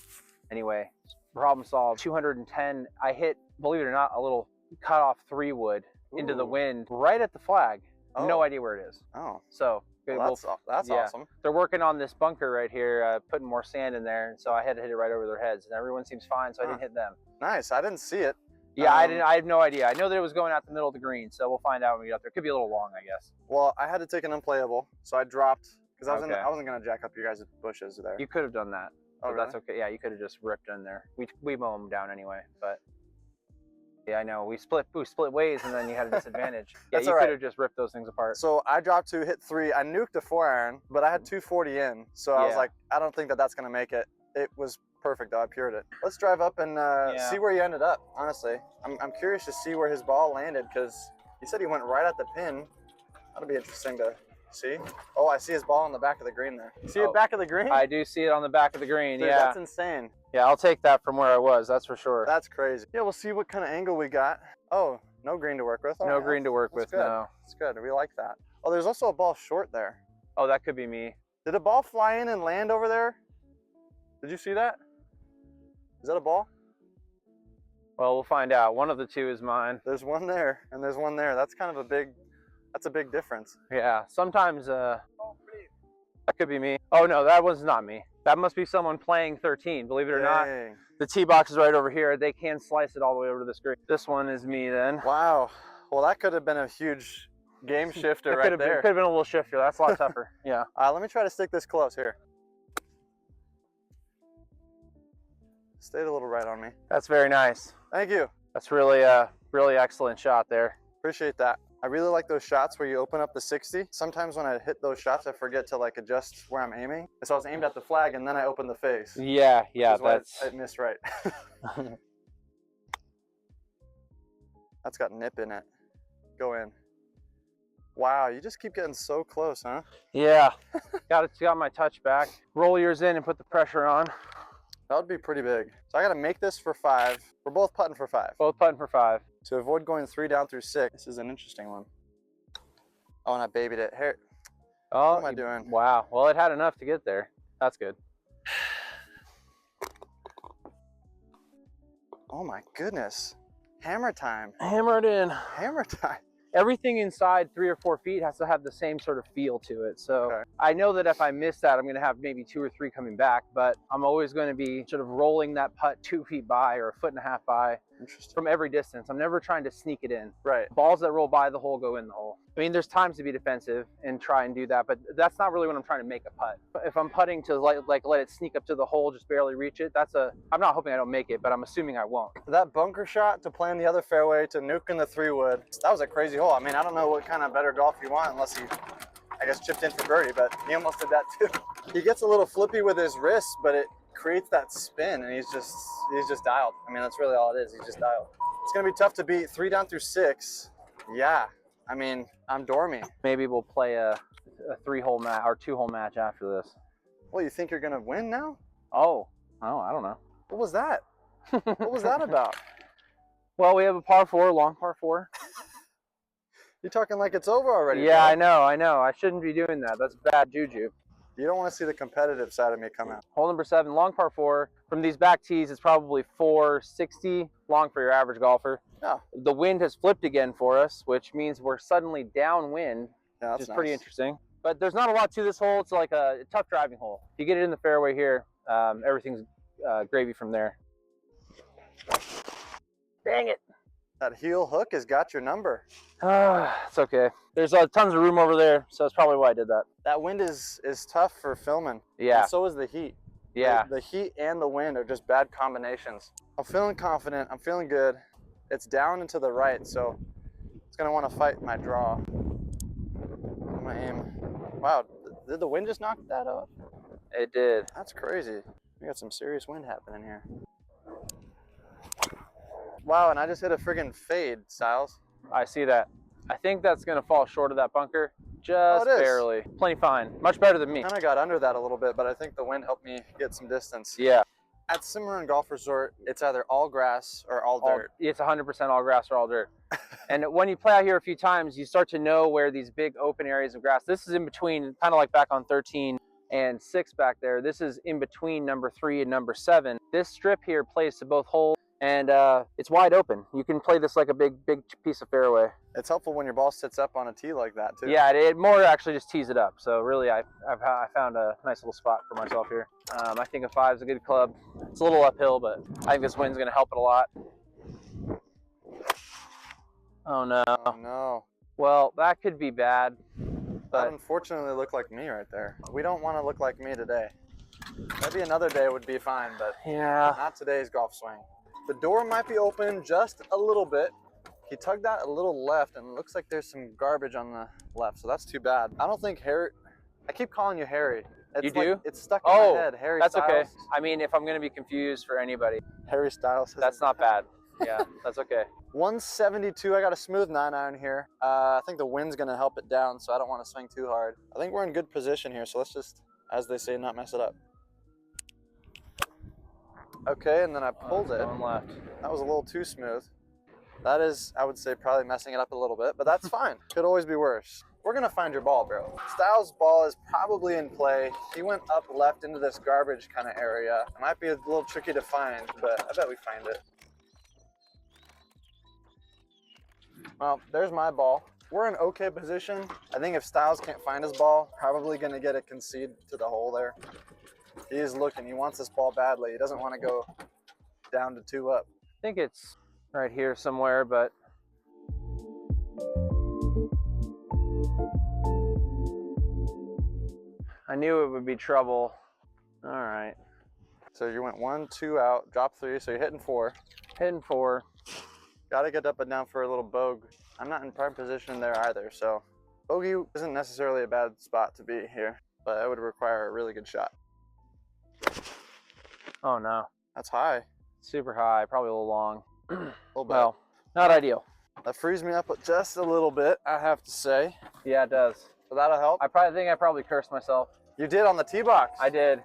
[SPEAKER 2] Anyway, problem solved. 210, I hit, believe it or not, a little cut off 3-wood into the wind right at the flag.
[SPEAKER 1] Oh.
[SPEAKER 2] No idea where it is.
[SPEAKER 1] Oh.
[SPEAKER 2] So
[SPEAKER 1] well, that's awesome.
[SPEAKER 2] They're working on this bunker right here, putting more sand in there, and so I had to hit it right over their heads, and everyone seems fine, so I didn't hit them.
[SPEAKER 1] Nice. I didn't see it.
[SPEAKER 2] Yeah, I have no idea. I know that it was going out the middle of the green, so we'll find out when we get up there. It could be a little long, I guess.
[SPEAKER 1] Well, I had to take an unplayable, so I dropped because I wasn't gonna jack up your guys' bushes there.
[SPEAKER 2] You could have done that.
[SPEAKER 1] Oh, really?
[SPEAKER 2] That's okay. Yeah, you could have just ripped in there. We mow them down anyway, but yeah, I know. We split ways, and then you had a disadvantage. Yeah, you could have just ripped those things apart.
[SPEAKER 1] So I dropped 2, hit 3. I nuked a 4-iron, but I had 240 in, so I was like, I don't think that's gonna make it. It was perfect though. I pured it. Let's drive up and see where you ended up. Honestly, I'm curious to see where his ball landed because he said he went right at the pin. That'll be interesting to see. Oh, I see his ball on the back of the green there. You see it back of the green?
[SPEAKER 2] I do see it on the back of the green.
[SPEAKER 1] Dude,
[SPEAKER 2] yeah,
[SPEAKER 1] that's insane.
[SPEAKER 2] Yeah, I'll take that from where I was. That's for sure.
[SPEAKER 1] That's crazy. Yeah, we'll see what kind of angle we got. Oh, no green to work with.
[SPEAKER 2] No green to work with.
[SPEAKER 1] Good.
[SPEAKER 2] No.
[SPEAKER 1] It's good. We like that. Oh, there's also a ball short there.
[SPEAKER 2] Oh, that could be me.
[SPEAKER 1] Did a ball fly in and land over there? Did you see that? Is that a ball?
[SPEAKER 2] Well, we'll find out. One of the two is mine.
[SPEAKER 1] There's one there, and there's one there. That's kind of a big difference.
[SPEAKER 2] Yeah, sometimes that could be me. Oh no, that was not me. That must be someone playing 13, believe it or not. The tee box is right over here. They can slice it all the way over to the screen. This one is me then.
[SPEAKER 1] Wow. Well, that could have been a huge game shifter right there.
[SPEAKER 2] It could have been a little shifter. That's a lot tougher. Yeah.
[SPEAKER 1] Let me try to stick this close here. Stayed a little right on me.
[SPEAKER 2] That's very nice.
[SPEAKER 1] Thank you.
[SPEAKER 2] That's really really excellent shot there.
[SPEAKER 1] Appreciate that. I really like those shots where you open up the 60. Sometimes when I hit those shots, I forget to like adjust where I'm aiming. So I was aimed at the flag and then I opened the face.
[SPEAKER 2] Yeah, that's
[SPEAKER 1] I missed right. That's got nip in it. Go in. Wow, you just keep getting so close, huh?
[SPEAKER 2] Yeah. got my touch back. Roll yours in and put the pressure on.
[SPEAKER 1] That would be pretty big. So I got to make this for 5. We're both putting for 5.
[SPEAKER 2] Both putting for 5.
[SPEAKER 1] To avoid going 3 down through 6. This is an interesting one. Oh, and I babied it. Here.
[SPEAKER 2] Oh,
[SPEAKER 1] what am I doing?
[SPEAKER 2] Wow. Well, it had enough to get there. That's good.
[SPEAKER 1] Oh my goodness. Hammer time.
[SPEAKER 2] Hammer it in.
[SPEAKER 1] Hammer time.
[SPEAKER 2] Everything inside 3 or 4 feet has to have the same sort of feel to it. So I know that if I miss that, I'm going to have maybe 2 or 3 coming back, but I'm always going to be sort of rolling that putt 2 feet by or 1.5 feet by from every distance. I'm never trying to sneak it in.
[SPEAKER 1] Right.
[SPEAKER 2] Balls that roll by the hole go in the hole. I mean, there's times to be defensive and try and do that, but that's not really when I'm trying to make a putt. If I'm putting to like let it sneak up to the hole, just barely reach it, I'm not hoping I don't make it, but I'm assuming I won't.
[SPEAKER 1] That bunker shot to play in the other fairway to nuke in the 3-wood, that was a crazy hole. I mean, I don't know what kind of better golf you want unless he, I guess, chipped in for birdie, but he almost did that too. He gets a little flippy with his wrist, but it creates that spin and he's just dialed. I mean, that's really all it is. He's just dialed. It's gonna be tough to beat 3 down through 6. Yeah, I mean, I'm dormy.
[SPEAKER 2] Maybe we'll play a 3-hole match or 2-hole match after this.
[SPEAKER 1] Well, you think you're gonna win now?
[SPEAKER 2] Oh, I don't know.
[SPEAKER 1] What was that? What was that about?
[SPEAKER 2] Well, we have a par 4, long par 4.
[SPEAKER 1] You're talking like it's over already.
[SPEAKER 2] Yeah,
[SPEAKER 1] bro.
[SPEAKER 2] I know. I shouldn't be doing that. That's bad juju.
[SPEAKER 1] You don't want to see the competitive side of me come out.
[SPEAKER 2] Hole number 7, long par 4. From these back tees, it's probably 460 long for your average golfer.
[SPEAKER 1] Yeah.
[SPEAKER 2] The wind has flipped again for us, which means we're suddenly downwind, which is pretty interesting. But there's not a lot to this hole. It's like a tough driving hole. If you get it in the fairway here, everything's gravy from there. Dang it.
[SPEAKER 1] That heel hook has got your number.
[SPEAKER 2] It's okay. There's tons of room over there, so that's probably why I did that.
[SPEAKER 1] That wind is tough for filming.
[SPEAKER 2] Yeah.
[SPEAKER 1] And so is the heat.
[SPEAKER 2] Yeah.
[SPEAKER 1] The heat and the wind are just bad combinations. I'm feeling confident. I'm feeling good. It's down and to the right, so it's going to want to fight my draw. I'm going to aim. Wow, did the wind just knock that off?
[SPEAKER 2] It did.
[SPEAKER 1] That's crazy. We got some serious wind happening here. Wow, and I just hit a friggin' fade, Stiles.
[SPEAKER 2] I see that. I think that's going to fall short of that bunker Just
[SPEAKER 1] Oh, it is.
[SPEAKER 2] barely. Plenty fine. Much better than me.
[SPEAKER 1] Kind of got under that a little bit, but I think the wind helped me get some distance.
[SPEAKER 2] Yeah.
[SPEAKER 1] At Cimarron Golf Resort, it's either all grass or all dirt.
[SPEAKER 2] It's 100% all grass or all dirt. And when you play out here a few times, you start to know where these big open areas of grass. This is in between, kind of like back on 13 and 6 back there. This is in between number 3 and number 7. This strip here plays to both holes, and it's wide open. You can play this like a big piece of fairway.
[SPEAKER 1] It's helpful when your ball sits up on a tee like that too.
[SPEAKER 2] Yeah, it more actually just tees it up. So really, I found a nice little spot for myself here. I think a 5 is a good club. It's a little uphill, but I think this wind's going to help it a lot. Oh no.
[SPEAKER 1] Oh no.
[SPEAKER 2] Well, that could be bad.
[SPEAKER 1] That
[SPEAKER 2] But
[SPEAKER 1] unfortunately looked like me right there. We don't want to look like me today. Maybe another day would be fine, but
[SPEAKER 2] yeah,
[SPEAKER 1] not today's golf swing. The door might be open just a little bit. He tugged that a little left, and it looks like there's some garbage on the left, so that's too bad. I don't think Harry, I keep calling you Harry. It's
[SPEAKER 2] You do?
[SPEAKER 1] Like, it's stuck in
[SPEAKER 2] Oh,
[SPEAKER 1] my head. Harry
[SPEAKER 2] that's
[SPEAKER 1] Styles.
[SPEAKER 2] okay. I mean, if I'm going to be confused for anybody,
[SPEAKER 1] Harry Styles.
[SPEAKER 2] that's not bad. Yeah, that's okay.
[SPEAKER 1] 172, I got a smooth 9-iron here. I think the wind's gonna help it down, so I don't want to swing too hard. I think we're in good position here, so let's just, as they say, not mess it up. Okay, and then I pulled it.
[SPEAKER 2] Going left.
[SPEAKER 1] That was a little too smooth. That is, I would say, probably messing it up a little bit, but that's fine. Could always be worse. We're gonna find your ball, bro. Styles' ball is probably in play. He went up left into this garbage kind of area. It might be a little tricky to find, but I bet we find it. Well, there's my ball. We're in okay position. I think if Styles can't find his ball, probably gonna get it concede to the hole there. He is looking, he wants this ball badly. He doesn't want to go down to 2 up.
[SPEAKER 2] I think it's right here somewhere, but I knew it would be trouble. All right.
[SPEAKER 1] So you went 1, 2 out, drop 3, so you're hitting 4.
[SPEAKER 2] Hitting 4.
[SPEAKER 1] Got to get up and down for a little bogue. I'm not in prime position there either, so bogey isn't necessarily a bad spot to be here, but it would require a really good shot.
[SPEAKER 2] Oh no.
[SPEAKER 1] That's high.
[SPEAKER 2] Super high, probably a little long.
[SPEAKER 1] A little bit.
[SPEAKER 2] Well, not ideal.
[SPEAKER 1] That frees me up just a little bit, I have to say.
[SPEAKER 2] Yeah, it does.
[SPEAKER 1] So that'll help.
[SPEAKER 2] I think I probably cursed myself.
[SPEAKER 1] You did on the tee box.
[SPEAKER 2] I did.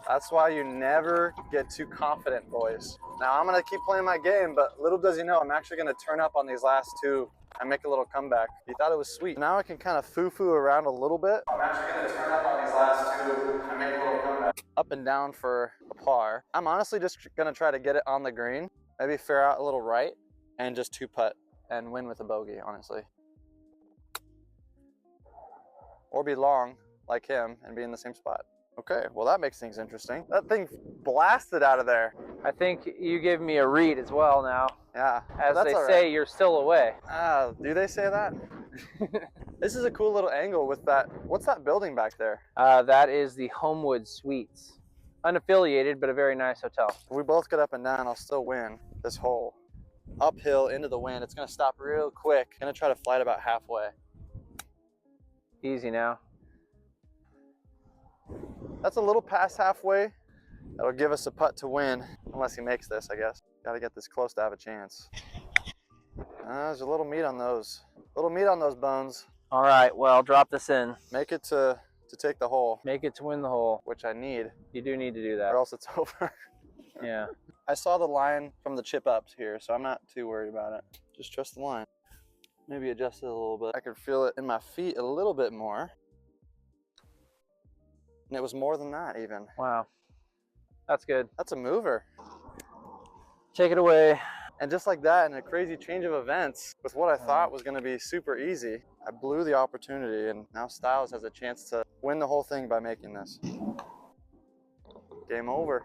[SPEAKER 1] That's why you never get too confident, boys. Now I'm gonna keep playing my game, but little does he know, I'm actually gonna turn up on these last 2 and make a little comeback. He thought it was sweet. Now I can kind of foo-foo around a little bit. I'm actually gonna turn up on these last 2 and make a little comeback. Up and down for a par. I'm honestly just gonna try to get it on the green, maybe fair out a little right, and just 2-putt and win with a bogey, honestly. Or be long like him and be in the same spot. Okay, well that makes things interesting. That thing blasted out of there.
[SPEAKER 2] I think you give me a read as well now.
[SPEAKER 1] Yeah.
[SPEAKER 2] As
[SPEAKER 1] that's
[SPEAKER 2] they
[SPEAKER 1] all
[SPEAKER 2] say,
[SPEAKER 1] right.
[SPEAKER 2] you're still away.
[SPEAKER 1] Do they say that? This is a cool little angle with that. What's that building back there?
[SPEAKER 2] That is the Homewood Suites. Unaffiliated, but a very nice hotel.
[SPEAKER 1] If we both get up and down, I'll still win this hole. Uphill into the wind. It's gonna stop real quick. Gonna try to fly it about halfway.
[SPEAKER 2] Easy now.
[SPEAKER 1] That's a little past halfway. That'll give us a putt to win, unless he makes this, I guess. Gotta get this close to have a chance. There's a little meat on those. Little meat on those bones.
[SPEAKER 2] All right, well, drop this in.
[SPEAKER 1] Make it to take the hole,
[SPEAKER 2] Make it to win the hole.
[SPEAKER 1] which I need,
[SPEAKER 2] You do need to do
[SPEAKER 1] or
[SPEAKER 2] that.
[SPEAKER 1] else it's over.
[SPEAKER 2] Yeah.
[SPEAKER 1] I saw the line from the chip ups here, so I'm not too worried about it. Just trust the line. Maybe adjust it a little bit. I could feel it in my feet a little bit more. And it was more than that even.
[SPEAKER 2] Wow. That's good.
[SPEAKER 1] That's a mover.
[SPEAKER 2] Take it away.
[SPEAKER 1] And just like that, in a crazy change of events, with what I thought was gonna be super easy, I blew the opportunity, and now Stiles has a chance to win the whole thing by making this. Game over.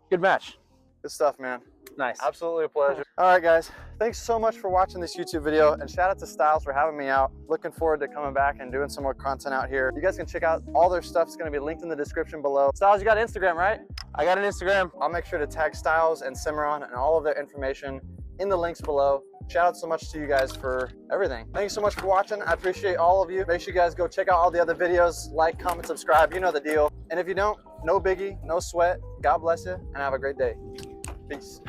[SPEAKER 2] Good match.
[SPEAKER 1] Good stuff, man.
[SPEAKER 2] Nice.
[SPEAKER 1] Absolutely a pleasure. All right, guys. Thanks so much for watching this YouTube video, and shout out to Stiles for having me out. Looking forward to coming back and doing some more content out here. You guys can check out all their stuff. It's going to be linked in the description below. Stiles, you got Instagram, right?
[SPEAKER 2] I got an Instagram.
[SPEAKER 1] I'll make sure to tag Stiles and Cimarron and all of their information in the links below. Shout out so much to you guys for everything. Thanks so much for watching. I appreciate all of you. Make sure you guys go check out all the other videos. Like, comment, subscribe. You know the deal. And if you don't, no biggie, no sweat. God bless you, and have a great day. Peace.